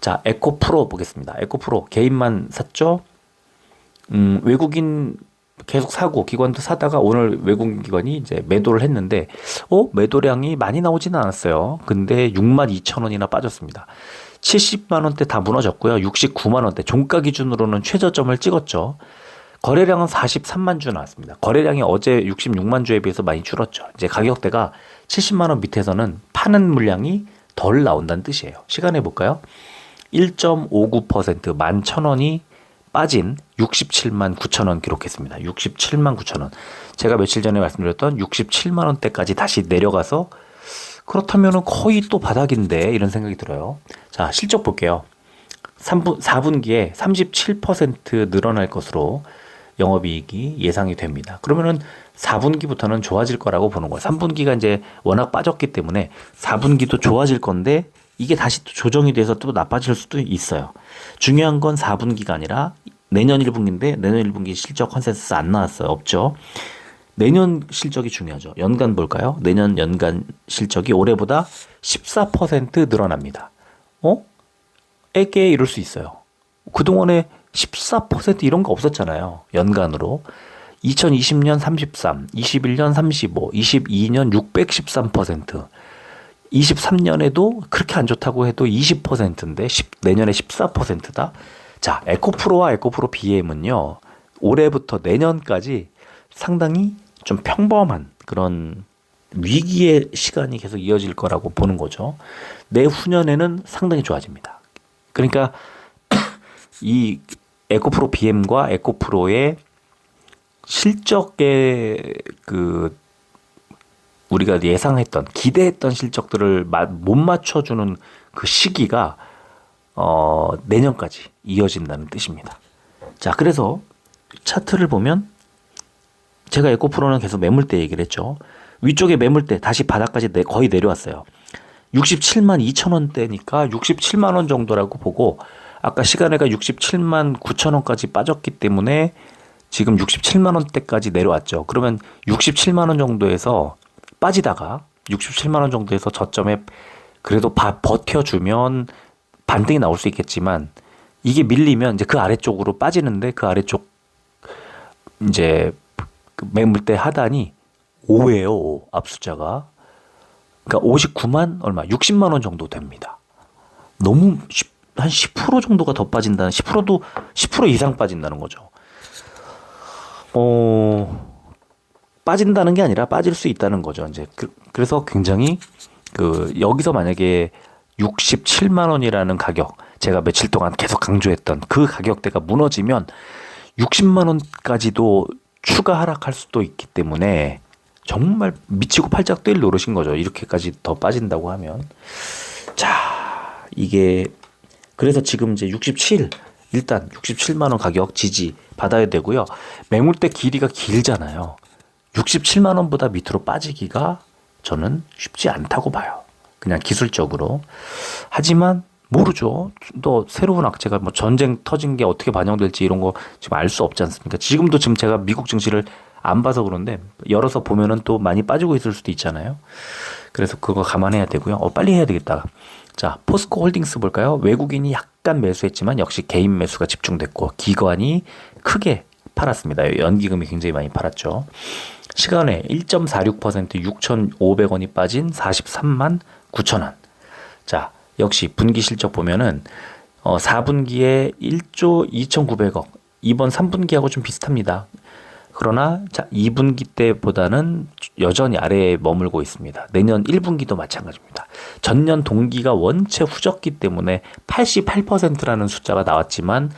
자, 에코프로 보겠습니다. 에코프로 개인만 샀죠. 외국인 계속 사고 기관도 사다가 오늘 외국인 기관이 이제 매도를 했는데 매도량이 많이 나오지는 않았어요. 근데 6만 2천 원이나 빠졌습니다. 70만 원대 다 무너졌고요. 69만 원대 종가 기준으로는 최저점을 찍었죠. 거래량은 43만 주 나왔습니다. 거래량이 어제 66만 주에 비해서 많이 줄었죠. 이제 가격대가 70만 원 밑에서는 파는 물량이 덜 나온다는 뜻이에요. 시간에 볼까요? 1.59% 11,000원이 빠진 67만 9천 원 기록했습니다. 67만 9천 원. 제가 며칠 전에 말씀드렸던 67만 원대까지 다시 내려가서 그렇다면 거의 또 바닥인데 이런 생각이 들어요. 자, 실적 볼게요. 4분기에 37% 늘어날 것으로 영업이익이 예상이 됩니다. 그러면은 4분기부터는 좋아질 거라고 보는 거예요. 3분기가 이제 워낙 빠졌기 때문에 4분기도 좋아질 건데 이게 다시 또 조정이 돼서 또 나빠질 수도 있어요. 중요한 건 4분기가 아니라 내년 1분기인데 내년 1분기 실적 컨센서스 안 나왔어요. 없죠. 내년 실적이 중요하죠. 연간 볼까요? 내년 연간 실적이 올해보다 14% 늘어납니다. 애게 이럴 수 있어요. 그동안에 14% 이런 거 없었잖아요. 연간으로. 2020년 33, 21년 35, 22년 613%, 23년에도 그렇게 안 좋다고 해도 20%인데 내년에 14%다. 자, 에코프로와 에코프로 BM은요. 올해부터 내년까지 상당히 좀 평범한 그런 위기의 시간이 계속 이어질 거라고 보는 거죠. 내후년에는 상당히 좋아집니다. 그러니까 이 에코프로 BM과 에코프로의 실적의 그 우리가 예상했던 기대했던 실적들을 못 맞춰주는 그 시기가 내년까지 이어진다는 뜻입니다. 자, 그래서 차트를 보면 제가 에코프로는 계속 매물대 얘기를 했죠. 위쪽에 매물대 다시 바닥까지 거의 내려왔어요. 67만 2천 원대니까 67만 원 정도라고 보고 아까 시간에가 67만 9천 원까지 빠졌기 때문에 지금 67만 원대까지 내려왔죠. 그러면 67만 원 정도에서 빠지다가 67만 원 정도에서 저점에 그래도 버텨주면 반등이 나올 수 있겠지만 이게 밀리면 이제 그 아래쪽으로 빠지는데 그 아래쪽 이제 그 매물대 하단이 5예요. 5. 앞 숫자가. 그러니까 59만 얼마 60만 원 정도 됩니다. 너무 한 10% 정도가 더 빠진다는 10%도 10% 이상 빠진다는 거죠. 빠진다는 게 아니라 빠질 수 있다는 거죠. 이제 그래서 굉장히 여기서 만약에 67만 원이라는 가격 제가 며칠 동안 계속 강조했던 그 가격대가 무너지면 60만 원까지도 추가 하락할 수도 있기 때문에 정말 미치고 팔짝 뛸 노릇인 거죠. 이렇게까지 더 빠진다고 하면. 자, 이게 그래서 지금 이제 일단 67만 원 가격 지지 받아야 되고요. 매물대 길이가 길잖아요. 67만 원보다 밑으로 빠지기가 저는 쉽지 않다고 봐요. 그냥 기술적으로. 하지만 모르죠. 또 새로운 악재가 뭐 전쟁 터진 게 어떻게 반영될지 이런 거 지금 알 수 없지 않습니까? 지금도 지금 제가 미국 증시를 안 봐서 그런데 열어서 보면은 또 많이 빠지고 있을 수도 있잖아요. 그래서 그거 감안해야 되고요. 빨리 해야 되겠다. 자, 포스코 홀딩스 볼까요? 외국인이 약간 매수했지만 역시 개인 매수가 집중됐고 기관이 크게 팔았습니다. 연기금이 굉장히 많이 팔았죠. 시간에 1.46% 6,500원이 빠진 43만 9천 원. 자, 역시 분기 실적 보면은 4분기에 1조 2,900억. 이번 3분기하고 좀 비슷합니다. 그러나 자 2분기 때보다는 여전히 아래에 머물고 있습니다. 내년 1분기도 마찬가지입니다. 전년 동기가 원체 후졌기 때문에 88%라는 숫자가 나왔지만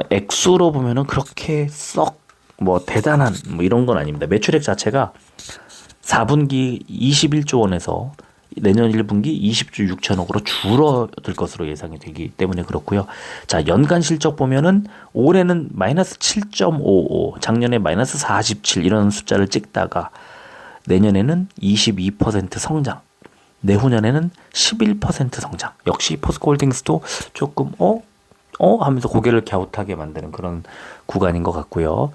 액수로 보면은 그렇게 썩 뭐 대단한 뭐 이런 건 아닙니다. 매출액 자체가 4분기 21조 원에서 내년 1분기 20조 6천억으로 줄어들 것으로 예상이 되기 때문에 그렇고요. 자, 연간 실적 보면은 올해는 마이너스 7.55, 작년에 마이너스 47 이런 숫자를 찍다가 내년에는 22% 성장, 내후년에는 11% 성장. 역시 포스코홀딩스도 조금 하면서 고개를 갸웃하게 만드는 그런 구간인 것 같고요.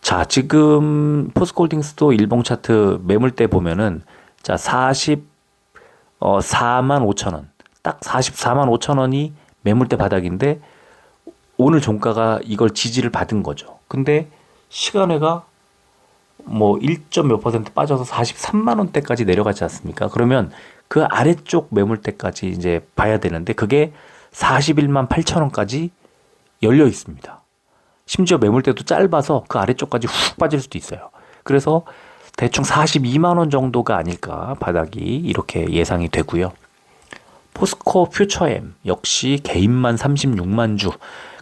자, 지금 포스코홀딩스도 일봉 차트 매물대 보면은 자 4만 5천 원, 딱 44만 5천 원이 매물대 바닥인데 오늘 종가가 이걸 지지를 받은 거죠. 근데 시간외가 뭐 1점 몇 퍼센트 빠져서 43만 원대까지 내려가지 않습니까? 그러면 그 아래쪽 매물대까지 이제 봐야 되는데 그게 41만 8천 원까지 열려 있습니다. 심지어 매물대도 짧아서 그 아래쪽까지 훅 빠질 수도 있어요. 그래서 대충 42만 원 정도가 아닐까 바닥이 이렇게 예상이 되고요. 포스코 퓨처엠 역시 개인만 36만 주,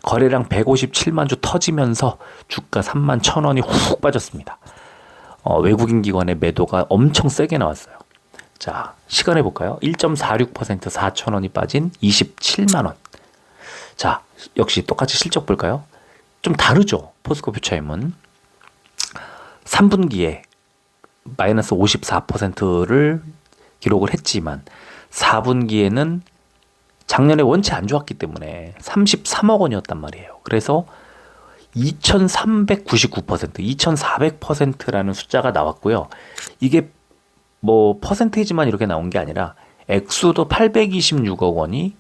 거래량 157만 주 터지면서 주가 3만 1천 원이 훅 빠졌습니다. 외국인 기관의 매도가 엄청 세게 나왔어요. 자, 시간에 볼까요? 1.46% 4천 원이 빠진 27만 원. 자, 역시 똑같이 실적 볼까요? 좀 다르죠. 포스코 퓨처엠은 3분기에 마이너스 54%를 기록을 했지만 4분기에는 작년에 원체 안 좋았기 때문에 33억 원이었단 말이에요. 그래서 2399%, 2400%라는 숫자가 나왔고요. 이게 뭐 퍼센테이지만 이렇게 나온 게 아니라 액수도 826억 원이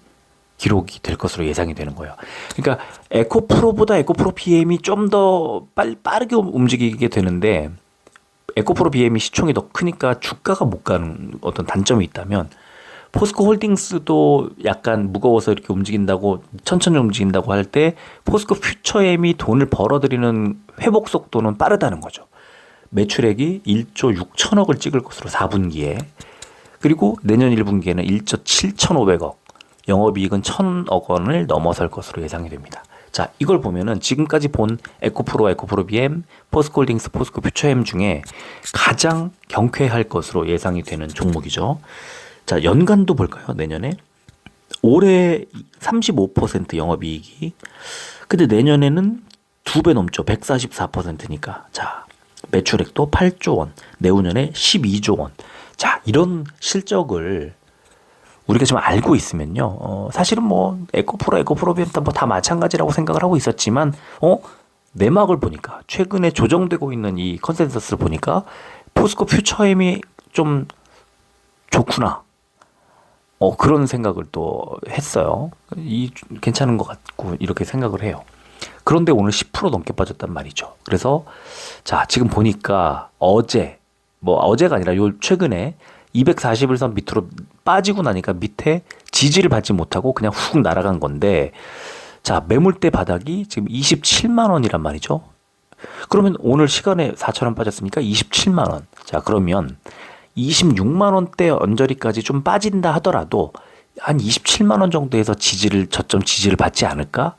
기록이 될 것으로 예상이 되는 거예요. 그러니까 에코프로보다 에코프로 BM이 좀 더 빠르게 움직이게 되는데 에코프로 BM이 시총이 더 크니까 주가가 못 가는 어떤 단점이 있다면 포스코 홀딩스도 약간 무거워서 이렇게 움직인다고 천천히 움직인다고 할 때 포스코 퓨처엠이 돈을 벌어들이는 회복 속도는 빠르다는 거죠. 매출액이 1조 6천억을 찍을 것으로 4분기에 그리고 내년 1분기에는 1조 7,500억 영업이익은 1,000억 원을 넘어설 것으로 예상이 됩니다. 자, 이걸 보면은 지금까지 본 에코프로, 에코프로 BM, 포스코홀딩스, 포스코 퓨처엠 중에 가장 경쾌할 것으로 예상이 되는 종목이죠. 자, 연간도 볼까요? 내년에 올해 35% 영업이익이 근데 내년에는 2배 넘죠. 144%니까 자, 매출액도 8조 원, 내후년에 12조 원. 자, 이런 실적을 우리가 좀 알고 있으면요. 사실은 뭐 에코프로, 에코프로 BM 뭐 다 마찬가지라고 생각을 하고 있었지만 내막을 보니까 최근에 조정되고 있는 이 컨센서스를 보니까 포스코 퓨처엠이 좀 좋구나. 그런 생각을 또 했어요. 괜찮은 것 같고 이렇게 생각을 해요. 그런데 오늘 10% 넘게 빠졌단 말이죠. 그래서 자, 지금 보니까 어제가 아니라 최근에 241선 밑으로 빠지고 나니까 밑에 지지를 받지 못하고 그냥 훅 날아간 건데 자, 매물대 바닥이 지금 27만 원이란 말이죠. 그러면 오늘 시간에 4천 원 빠졌으니까 27만 원. 자, 그러면 26만 원대 언저리까지 좀 빠진다 하더라도 한 27만 원 정도에서 저점 지지를 받지 않을까?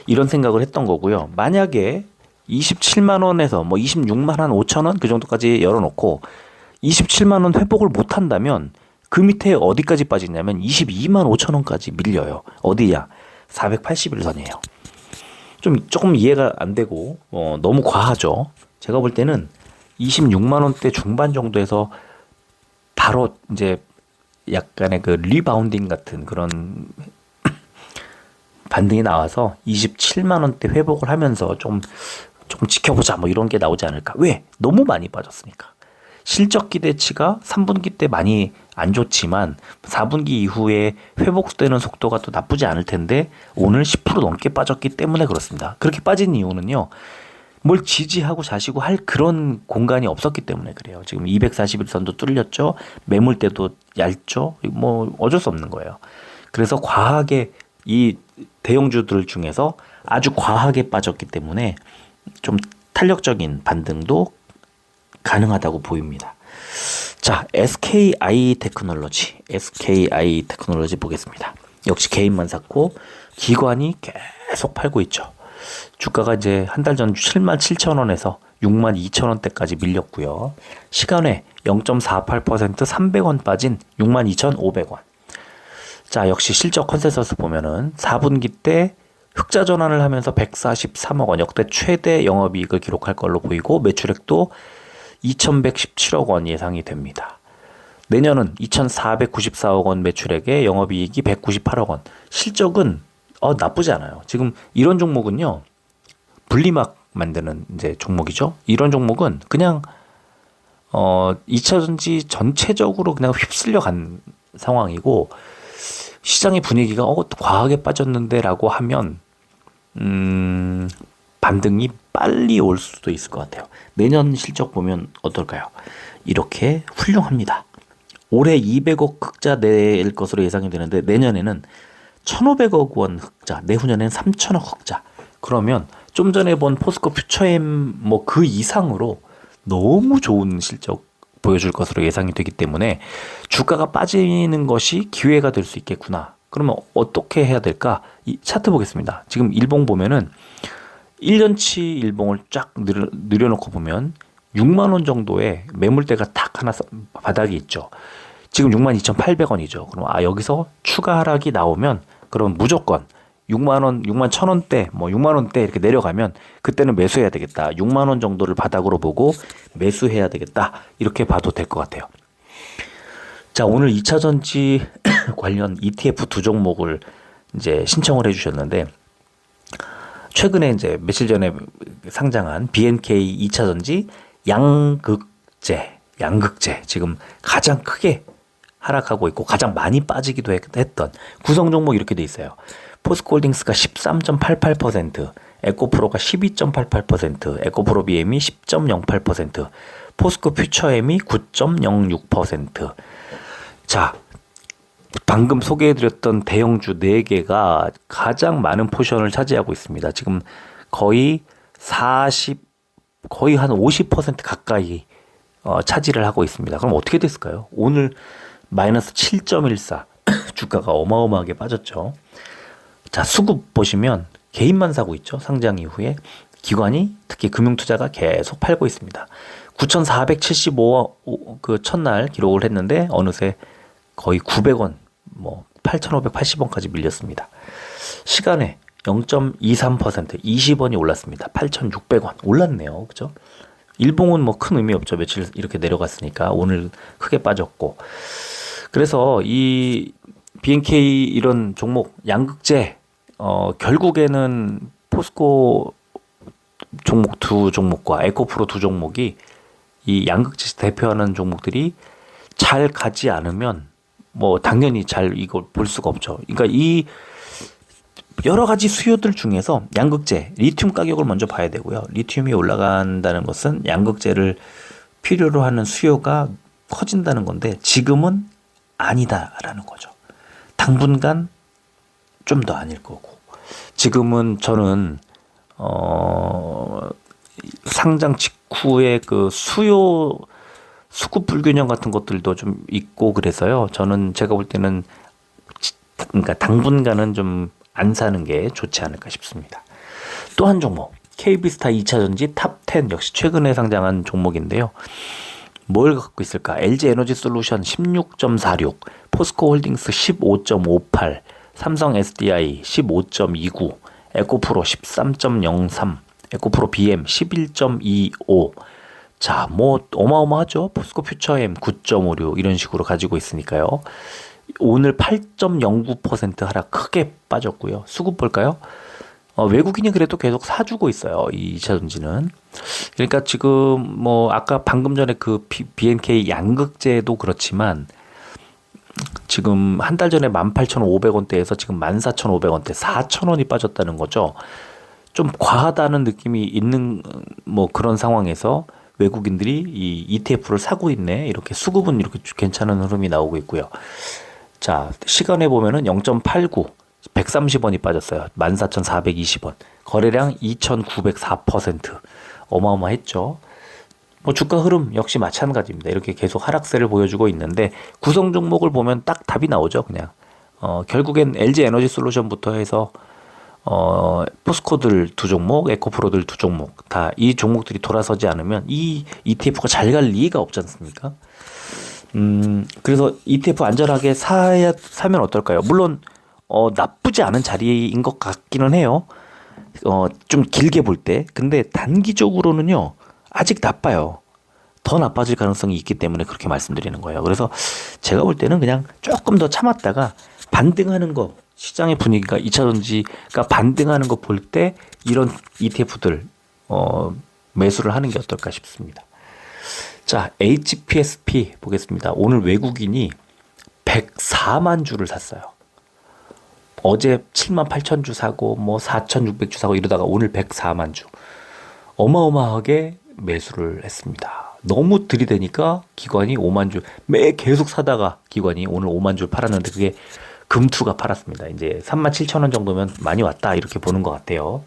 이런 생각을 했던 거고요. 만약에 27만 원에서 뭐 26만 한 5천 원 그 정도까지 열어놓고 27만 원 회복을 못 한다면 그 밑에 어디까지 빠지냐면 22만 5천 원까지 밀려요. 어디야? 481선이에요. 조금 이해가 안 되고 너무 과하죠. 제가 볼 때는 26만 원대 중반 정도에서 바로 이제 약간의 그 리바운딩 같은 그런 반등이 나와서 27만 원대 회복을 하면서 좀 지켜보자 뭐 이런 게 나오지 않을까. 왜? 너무 많이 빠졌으니까. 실적 기대치가 3분기 때 많이 안 좋지만 4분기 이후에 회복되는 속도가 또 나쁘지 않을 텐데 오늘 10% 넘게 빠졌기 때문에 그렇습니다. 그렇게 빠진 이유는요. 뭘 지지하고 자시고 할 그런 공간이 없었기 때문에 그래요. 지금 241선도 뚫렸죠. 매물대도 얇죠. 뭐 어쩔 수 없는 거예요. 그래서 과하게 이 대형주들 중에서 아주 과하게 빠졌기 때문에 좀 탄력적인 반등도 가능하다고 보입니다. 자, SKI 테크놀로지 보겠습니다. 역시 개인만 샀고 기관이 계속 팔고 있죠. 주가가 이제 한 달 전 77,000원에서 62,000원대까지 밀렸고요. 시간에 0.48% 300원 빠진 62,500원. 자, 역시 실적 컨센서스 보면은 4분기 때 흑자 전환을 하면서 143억 원 역대 최대 영업이익을 기록할 걸로 보이고 매출액도 2,117억 원 예상이 됩니다. 내년은 2,494억 원 매출액에 영업이익이 198억 원. 실적은 나쁘지 않아요. 지금 이런 종목은요. 분리막 만드는 이제 종목이죠. 이런 종목은 그냥 2차전지 전체적으로 그냥 휩쓸려 간 상황이고 시장의 분위기가 과하게 빠졌는데라고 하면 반등이 빨리 올 수도 있을 것 같아요. 내년 실적 보면 어떨까요? 이렇게 훌륭합니다. 올해 200억 흑자 낼 것으로 예상이 되는데 내년에는 1,500억 원 흑자, 내후년에는 3,000억 흑자. 그러면 좀 전에 본 포스코 퓨처엠 뭐 그 이상으로 너무 좋은 실적 보여줄 것으로 예상이 되기 때문에 주가가 빠지는 것이 기회가 될 수 있겠구나. 그러면 어떻게 해야 될까? 이 차트 보겠습니다. 지금 일봉 보면은 1년치 일봉을 쫙 늘려놓고 보면 6만 원 정도의 매물대가 딱 하나 바닥이 있죠. 지금 62,800원이죠. 그럼 여기서 추가 하락이 나오면 그럼 무조건 6만 원, 6만 1,000원대, 뭐 6만 원대 이렇게 내려가면 그때는 매수해야 되겠다. 6만 원 정도를 바닥으로 보고 매수해야 되겠다. 이렇게 봐도 될 것 같아요. 자, 오늘 2차 전지 관련 ETF 두 종목을 이제 신청을 해주셨는데, 최근에 이제 며칠 전에 상장한 BNK 2차 전지 양극재 지금 가장 크게 하락하고 있고 가장 많이 빠지기도 했던 구성 종목 이렇게 돼 있어요. 포스코홀딩스가 13.88%, 에코프로가 12.88%, 에코프로 BM이 10.08%, 포스코 퓨처엠이 9.06%. 자, 방금 소개해드렸던 대형주 4개가 가장 많은 포션을 차지하고 있습니다. 지금 거의 한 50% 가까이 차지를 하고 있습니다. 그럼 어떻게 됐을까요? 오늘 마이너스 7.14 주가가 어마어마하게 빠졌죠. 자, 수급 보시면 개인만 사고 있죠. 상장 이후에 기관이 특히 금융투자가 계속 팔고 있습니다. 9,475 그 첫날 기록을 했는데 어느새 거의 900원, 뭐 8,580원까지 밀렸습니다. 시간에 0.23% 20원이 올랐습니다. 8,600원 올랐네요. 그죠? 일봉은 뭐 큰 의미 없죠. 며칠 이렇게 내려갔으니까 오늘 크게 빠졌고. 그래서 이 BNK 이런 종목 양극재 결국에는 포스코 종목 두 종목과 에코프로 두 종목이 이 양극재 대표하는 종목들이 잘 가지 않으면 뭐 당연히 잘 이걸 볼 수가 없죠. 그러니까 이 여러 가지 수요들 중에서 양극재, 리튬 가격을 먼저 봐야 되고요. 리튬이 올라간다는 것은 양극재를 필요로 하는 수요가 커진다는 건데 지금은 아니다라는 거죠. 당분간 좀 더 아닐 거고. 지금은 저는 상장 직후에 그 수급 불균형 같은 것들도 좀 있고 그래서요. 저는 제가 볼 때는 그러니까 당분간은 좀 안 사는 게 좋지 않을까 싶습니다. 또 한 종목 KB스타 2차전지 탑10 역시 최근에 상장한 종목인데요. 뭘 갖고 있을까? LG에너지솔루션 16.46, 포스코홀딩스 15.58, 삼성 SDI 15.29, 에코프로 13.03, 에코프로 BM 11.25. 자, 뭐 어마어마하죠. 포스코 퓨처엠 9.56 이런 식으로 가지고 있으니까요. 오늘 8.09% 하락 크게 빠졌고요. 수급 볼까요? 외국인이 그래도 계속 사주고 있어요. 이 2차 전지는. 그러니까 지금 뭐 아까 방금 전에 그 BNK 양극재도 그렇지만 지금 한 달 전에 18,500원대에서 지금 14,500원대 4,000원이 빠졌다는 거죠. 좀 과하다는 느낌이 있는 뭐 그런 상황에서 외국인들이 이 ETF를 사고 있네. 이렇게 수급은 이렇게 괜찮은 흐름이 나오고 있고요. 자, 시간에 보면은 0.89, 130원이 빠졌어요. 14,420원. 거래량 2,904%. 어마어마했죠. 뭐 주가 흐름 역시 마찬가지입니다. 이렇게 계속 하락세를 보여주고 있는데 구성 종목을 보면 딱 답이 나오죠. 그냥 결국엔 LG 에너지 솔루션부터 해서 포스코들 두 종목, 에코프로들 두 종목 다 이 종목들이 돌아서지 않으면 이 ETF가 잘 갈 리가 없지 않습니까? 그래서 ETF 안전하게 사면 어떨까요? 물론 나쁘지 않은 자리인 것 같기는 해요. 좀 길게 볼 때. 근데 단기적으로는요. 아직 나빠요. 더 나빠질 가능성이 있기 때문에 그렇게 말씀드리는 거예요. 그래서 제가 볼 때는 그냥 조금 더 참았다가 반등하는 거, 시장의 분위기가 2차 전지가 반등하는 거 볼 때 이런 ETF들 매수를 하는 게 어떨까 싶습니다. 자, HPSP 보겠습니다. 오늘 외국인이 104만 주를 샀어요. 어제 7만 8천 주 사고 뭐 4,600주 사고 이러다가 오늘 104만 주. 어마어마하게 매수를 했습니다. 너무 들이대니까 기관이 5만 주 매 계속 사다가 기관이 오늘 5만 주 팔았는데 그게 금투가 팔았습니다. 이제 37,000원 정도면 많이 왔다 이렇게 보는 것 같아요.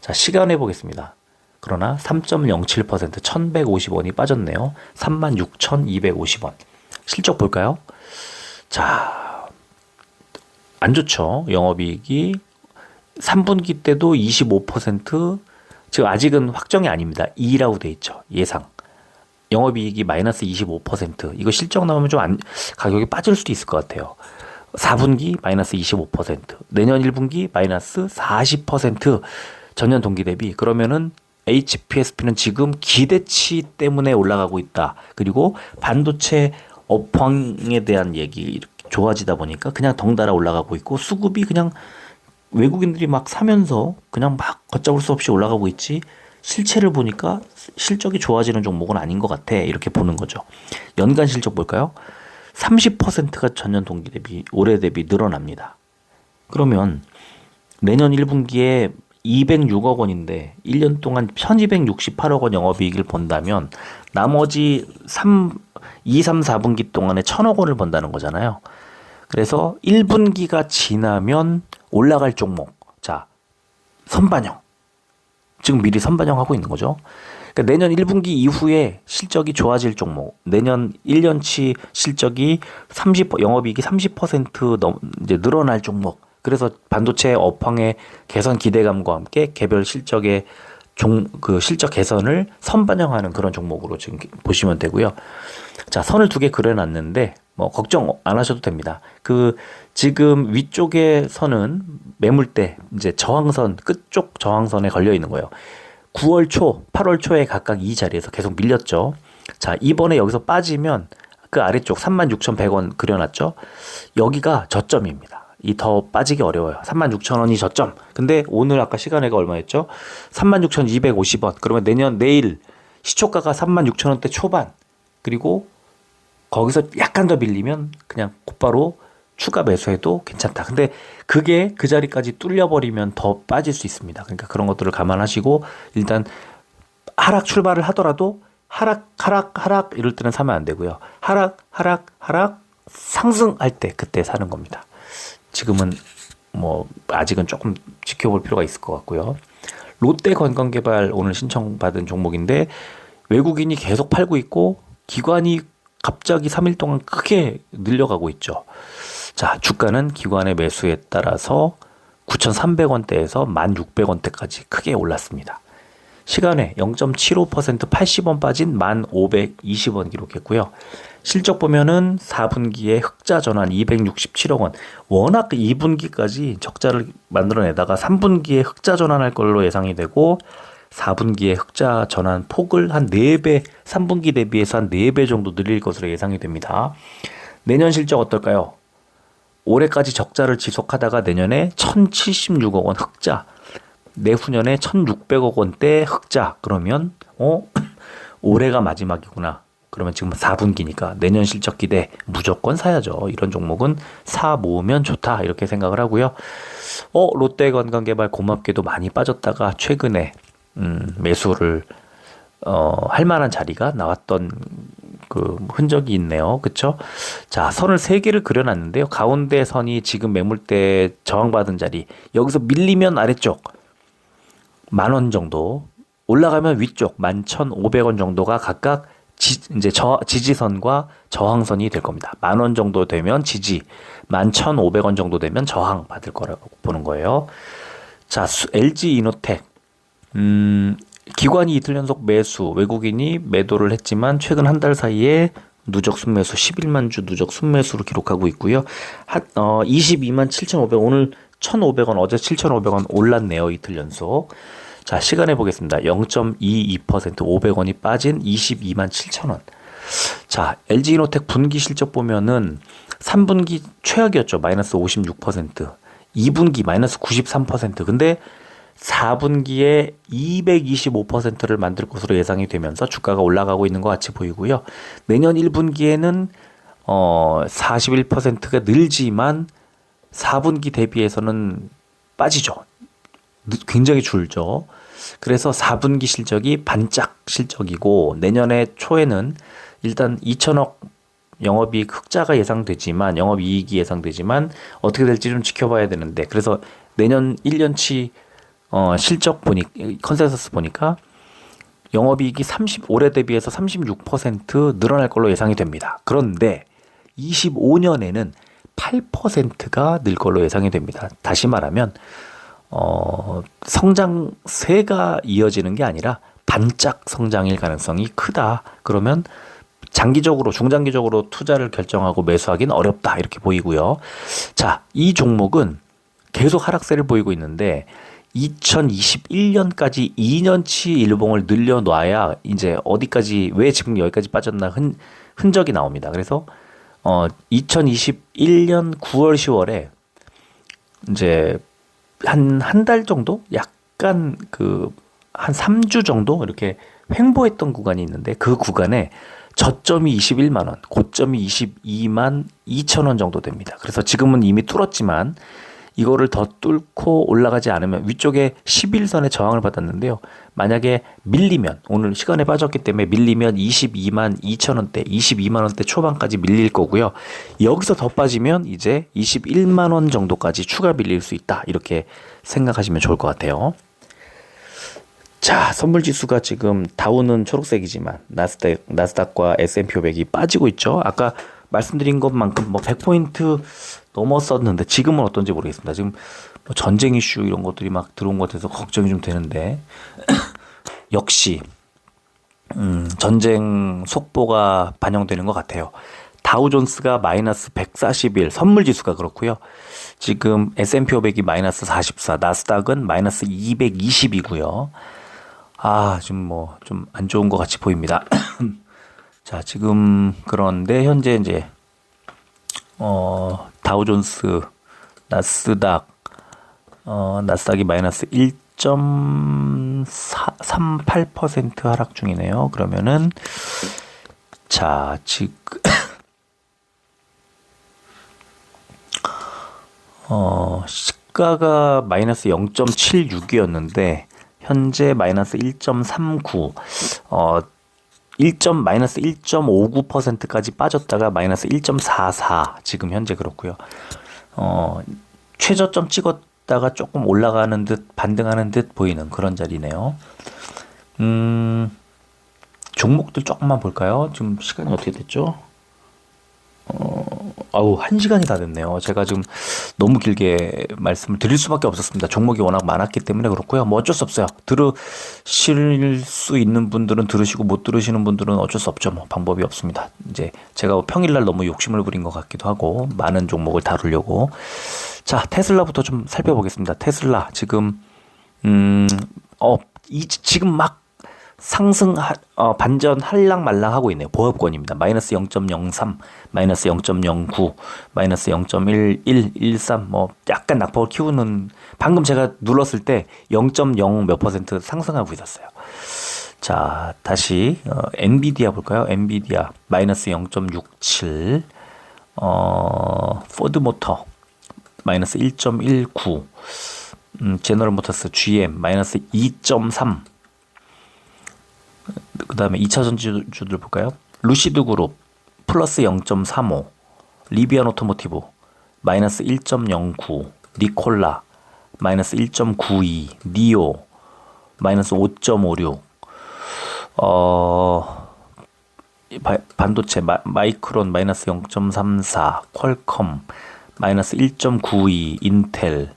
자, 시간에 보겠습니다. 그러나 3.07% 1,150원이 빠졌네요. 36,250원. 실적 볼까요? 자, 안 좋죠. 영업이익이 3분기 때도 25%, 지금 아직은 확정이 아닙니다. 2라고 돼 있죠. 예상. 영업이익이 마이너스 25%. 이거 실적 나오면 좀 가격이 빠질 수도 있을 것 같아요. 4분기 마이너스 25%, 내년 1분기 마이너스 40% 전년 동기 대비. 그러면은 HPSP는 지금 기대치 때문에 올라가고 있다. 그리고 반도체 업황에 대한 얘기 이렇게 좋아지다 보니까 그냥 덩달아 올라가고 있고, 수급이 그냥 외국인들이 막 사면서 그냥 막 걷잡을 수 없이 올라가고 있지, 실체를 보니까 실적이 좋아지는 종목은 아닌 것 같아. 이렇게 보는 거죠. 연간 실적 볼까요? 30%가 전년 동기 대비, 올해 대비 늘어납니다. 그러면 내년 1분기에 206억 원인데 1년 동안 1268억 원 영업이익을 본다면 나머지 2, 3, 4분기 동안에 1000억 원을 번다는 거잖아요. 그래서 1분기가 지나면 올라갈 종목. 자, 선반영. 지금 미리 선반영하고 있는 거죠. 그러니까 내년 1분기 이후에 실적이 좋아질 종목, 내년 1년치 실적이 영업이익이 30% 이제 늘어날 종목. 그래서 반도체 업황의 개선 기대감과 함께 개별 실적의 실적 개선을 선반영하는 그런 종목으로 지금 보시면 되고요. 자, 선을 2개 그려놨는데 뭐 걱정 안 하셔도 됩니다. 지금 위쪽의 선은 매물대 이제 저항선, 끝쪽 저항선에 걸려 있는 거예요. 9월 초, 8월 초에 각각 이 자리에서 계속 밀렸죠. 자, 이번에 여기서 빠지면 그 아래쪽 36,100원 그려놨죠. 여기가 저점입니다. 이 더 빠지기 어려워요. 36,000원이 저점. 근데 오늘 아까 시간외가 얼마였죠? 36,250원. 그러면 내일 시초가가 36,000원대 초반. 그리고 거기서 약간 더 밀리면 그냥 곧바로 추가 매수해도 괜찮다. 근데 그게 그 자리까지 뚫려버리면 더 빠질 수 있습니다. 그러니까 그런 것들을 감안하시고 일단 하락 출발을 하더라도 하락 이럴 때는 사면 안 되고요. 하락 상승할 때 그때 사는 겁니다. 지금은 뭐 아직은 조금 지켜볼 필요가 있을 것 같고요. 롯데관광개발 오늘 신청받은 종목인데 외국인이 계속 팔고 있고 기관이 갑자기 3일 동안 크게 늘려가고 있죠. 자, 주가는 기관의 매수에 따라서 9,300원대에서 1,600원대까지 크게 올랐습니다. 시간에 0.75% 80원 빠진 1,520원 기록했고요. 실적 보면은 4분기에 흑자 전환 267억 원. 워낙 2분기까지 적자를 만들어내다가 3분기에 흑자 전환할 걸로 예상이 되고 4분기에 흑자 전환 폭을 한 4배, 3분기 대비해서 한 4배 정도 늘릴 것으로 예상이 됩니다. 내년 실적 어떨까요? 올해까지 적자를 지속하다가 내년에 1,076억 원 흑자, 내후년에 1,600억 원대 흑자. 그러면 올해가 마지막이구나. 그러면 지금 4분기니까 내년 실적 기대 무조건 사야죠. 이런 종목은 사 모으면 좋다 이렇게 생각을 하고요. 롯데관광개발 고맙게도 많이 빠졌다가 최근에 매수를 할 만한 자리가 나왔던 그 흔적이 있네요. 그쵸? 자, 선을 3개를 그려놨는데요. 가운데 선이 지금 매물대 저항받은 자리, 여기서 밀리면 아래쪽 10,000원 정도, 올라가면 위쪽 11,500원 정도가 각각 이제 지지선과 저항선이 될 겁니다. 10,000원 정도 되면 지지, 11,500원 정도 되면 저항 받을 거라고 보는 거예요. 자, LG이노텍. 기관이 이틀 연속 매수, 외국인이 매도를 했지만 최근 한 달 사이에 누적 순매수 11만 주 누적 순매수를 기록하고 있고요. 22만 7,500원, 오늘 1,500원, 어제 7,500원 올랐네요. 이틀 연속. 자, 시간에 보겠습니다. 0.22% 500원이 빠진 22만 7,000원. 자, LG이노텍 분기 실적 보면은 3분기 최악이었죠. 마이너스 56%. 2분기 마이너스 93%. 근데 4분기에 225%를 만들 것으로 예상이 되면서 주가가 올라가고 있는 것 같이 보이고요. 내년 1분기에는 41%가 늘지만 4분기 대비해서는 빠지죠. 굉장히 줄죠. 그래서 4분기 실적이 반짝 실적이고 내년에 초에는 일단 2천억 영업이익 흑자가 예상되지만, 영업이익이 예상되지만 어떻게 될지 좀 지켜봐야 되는데, 그래서 내년 1년치 실적 컨센서스 보니까 영업이익이 올해 대비해서 36% 늘어날 걸로 예상이 됩니다. 그런데 25년에는 8%가 늘 걸로 예상이 됩니다. 다시 말하면 성장세가 이어지는 게 아니라 반짝 성장일 가능성이 크다. 그러면 장기적으로 중장기적으로 투자를 결정하고 매수하기는 어렵다 이렇게 보이고요. 자, 이 종목은 계속 하락세를 보이고 있는데 2021년까지 2년치 일봉을 늘려놔야 이제 어디까지 왜 지금 여기까지 빠졌나 흔적이 나옵니다. 그래서 2021년 9월 10월에 이제 한 달 정도 약간 한 3주 정도 이렇게 횡보했던 구간이 있는데 그 구간에 저점이 21만 원, 고점이 22만 2천 원 정도 됩니다. 그래서 지금은 이미 뚫었지만 이거를 더 뚫고 올라가지 않으면 위쪽에 11선의 저항을 받았는데요. 만약에 밀리면 오늘 시간에 빠졌기 때문에 밀리면 22만 2천 원대, 22만 원대 초반까지 밀릴 거고요. 여기서 더 빠지면 이제 21만 원 정도까지 추가 밀릴 수 있다. 이렇게 생각하시면 좋을 것 같아요. 자, 선물 지수가 지금 다우는 초록색이지만 나스닥과 S&P 500이 빠지고 있죠. 아까 말씀드린 것만큼 뭐 100포인트 넘었었는데 지금은 어떤지 모르겠습니다. 지금 뭐 전쟁 이슈 이런 것들이 막 들어온 것 같아서 걱정이 좀 되는데 역시 전쟁 속보가 반영되는 것 같아요. 다우존스가 마이너스 141, 선물 지수가 그렇고요. 지금 S&P 500이 마이너스 44, 나스닥은 마이너스 220이고요. 지금 뭐 좀 안 좋은 것 같이 보입니다. 자, 지금 그런데 현재 이제 다우존스, 나스닥이 마이너스 1.38% 하락 중이네요. 그러면은 자, 지금 시가가 마이너스 0.76이었는데 현재 마이너스 1.39, 마이너스 1.59%까지 빠졌다가 마이너스 1.44 지금 현재 그렇고요. 최저점 찍었다가 조금 올라가는 듯 반등하는 듯 보이는 그런 자리네요. 종목들 조금만 볼까요? 지금 시간이 어떻게 됐죠? 1시간이 다 됐네요. 제가 지금 너무 길게 말씀을 드릴 수밖에 없었습니다. 종목이 워낙 많았기 때문에 그렇고요. 뭐 어쩔 수 없어요. 들으실 수 있는 분들은 들으시고 못 들으시는 분들은 어쩔 수 없죠. 뭐 방법이 없습니다. 이제 제가 평일날 너무 욕심을 부린 것 같기도 하고 많은 종목을 다루려고. 자, 테슬라부터 좀 살펴보겠습니다. 테슬라 지금 지금 막 반전 할랑말랑 하고 있네요. 보합권입니다. 마이너스 0.03, 마이너스 0.09, 마이너스 0.1113, 뭐 약간 낙폭을 키우는, 방금 제가 눌렀을 때 0.0 몇 퍼센트 상승하고 있었어요. 자, 다시 엔비디아 볼까요? 엔비디아 마이너스 0.67, 포드모터 마이너스 1.19, 제너럴모터스 GM 마이너스 2.3. 그 다음에 2차 전지주들 볼까요? 루시드그룹 플러스 0.35, 리비안 오토모티브 마이너스 1.09, 니콜라 마이너스 1.92, 니오 마이너스 5.56, 반도체 마이크론 마이너스 0.34, 퀄컴 마이너스 1.92, 인텔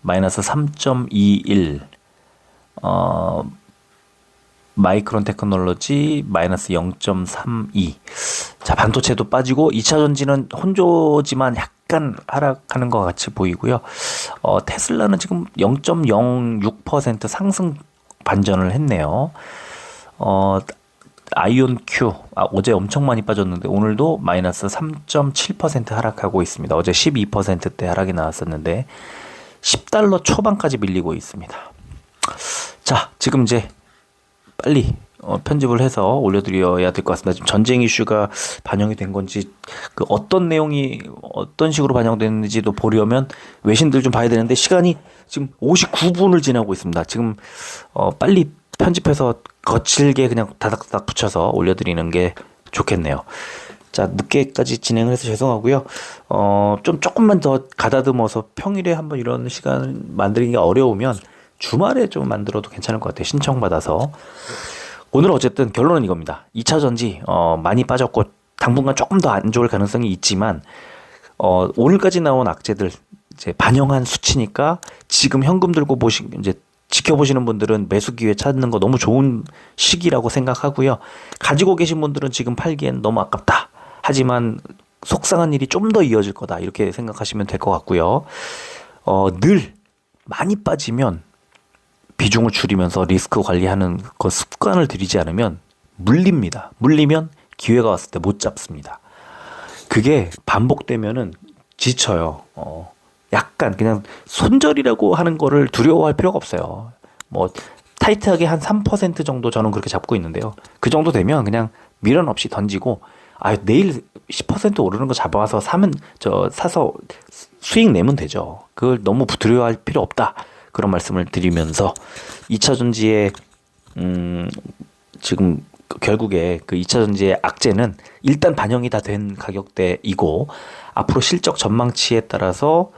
마이너스 3.21, 마이크론 테크놀로지 마이너스 0.32. 자, 반도체도 빠지고 2차 전지는 혼조지만 약간 하락하는 것 같이 보이고요. 테슬라는 지금 0.06% 상승 반전을 했네요. 아이온큐 어제 엄청 많이 빠졌는데 오늘도 마이너스 3.7% 하락하고 있습니다. 어제 12%대 하락이 나왔었는데 $10 초반까지 밀리고 있습니다. 자, 지금 이제 빨리 편집을 해서 올려드려야 될 것 같습니다. 지금 전쟁 이슈가 반영이 된 건지 어떤 내용이 어떤 식으로 반영됐는지도 보려면 외신들 좀 봐야 되는데 시간이 지금 59분을 지나고 있습니다. 지금 빨리 편집해서 거칠게 그냥 다닥다닥 붙여서 올려드리는 게 좋겠네요. 자, 늦게까지 진행을 해서 죄송하고요. 조금만 더 가다듬어서 평일에 한번 이런 시간을 만들기가 어려우면 주말에 좀 만들어도 괜찮을 것 같아요. 신청받아서. 오늘 어쨌든 결론은 이겁니다. 2차 전지 많이 빠졌고 당분간 조금 더 안 좋을 가능성이 있지만 오늘까지 나온 악재들 이제 반영한 수치니까 지금 현금 들고 이제 지켜보시는 분들은 매수 기회 찾는 거 너무 좋은 시기라고 생각하고요. 가지고 계신 분들은 지금 팔기엔 너무 아깝다. 하지만 속상한 일이 좀 더 이어질 거다. 이렇게 생각하시면 될 것 같고요. 늘 많이 빠지면 비중을 줄이면서 리스크 관리하는 그 습관을 들이지 않으면 물립니다. 물리면 기회가 왔을 때 못 잡습니다. 그게 반복되면은 지쳐요. 약간 그냥 손절이라고 하는 거를 두려워할 필요가 없어요. 뭐 타이트하게 한 3% 정도 저는 그렇게 잡고 있는데요. 그 정도 되면 그냥 미련 없이 던지고 내일 10% 오르는 거 잡아와서 사서 수익 내면 되죠. 그걸 너무 두려워할 필요 없다. 그런 말씀을 드리면서 2차 전지의 지금 결국에 그 2차 전지의 악재는 일단 반영이 다 된 가격대이고 앞으로 실적 전망치에 따라서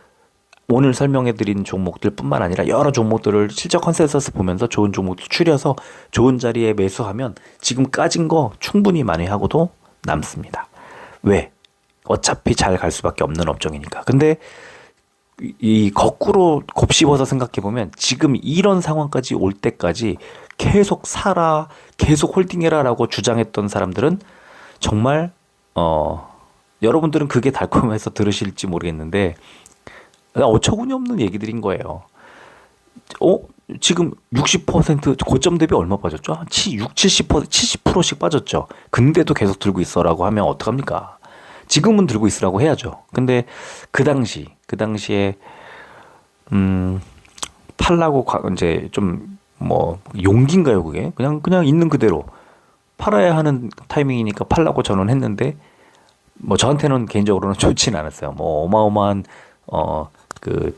오늘 설명해드린 종목들 뿐만 아니라 여러 종목들을 실적 컨센서스 보면서 좋은 종목들 추려서 좋은 자리에 매수하면 지금 까진 거 충분히 만회하고도 남습니다. 왜? 어차피 잘 갈 수밖에 없는 업종이니까. 근데 이 거꾸로 곱씹어서 생각해보면 지금 이런 상황까지 올 때까지 계속 사라, 계속 홀딩해라 라고 주장했던 사람들은 정말 여러분들은 그게 달콤해서 들으실지 모르겠는데 어처구니 없는 얘기들인 거예요. 지금 60% 고점 대비 얼마 빠졌죠? 70%, 70%씩 빠졌죠. 근데도 계속 들고 있어라고 하면 어떡합니까? 지금은 들고 있으라고 해야죠. 근데 그 당시에 팔라고 이제 좀 뭐 용기인가요, 그게? 그냥 있는 그대로 팔아야 하는 타이밍이니까 팔라고 저는 했는데 뭐 저한테는 개인적으로는 좋지는 않았어요. 뭐 어마어마한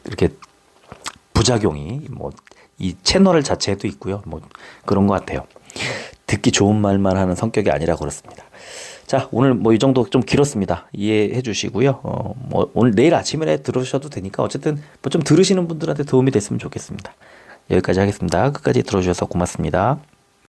이렇게 부작용이 뭐 이 채널 자체에도 있고요. 뭐 그런 것 같아요. 듣기 좋은 말만 하는 성격이 아니라 그렇습니다. 자, 오늘 뭐 이 정도 좀 길었습니다. 이해해 주시고요. 뭐 오늘 내일 아침에 들으셔도 되니까 어쨌든 뭐 좀 들으시는 분들한테 도움이 됐으면 좋겠습니다. 여기까지 하겠습니다. 끝까지 들어주셔서 고맙습니다.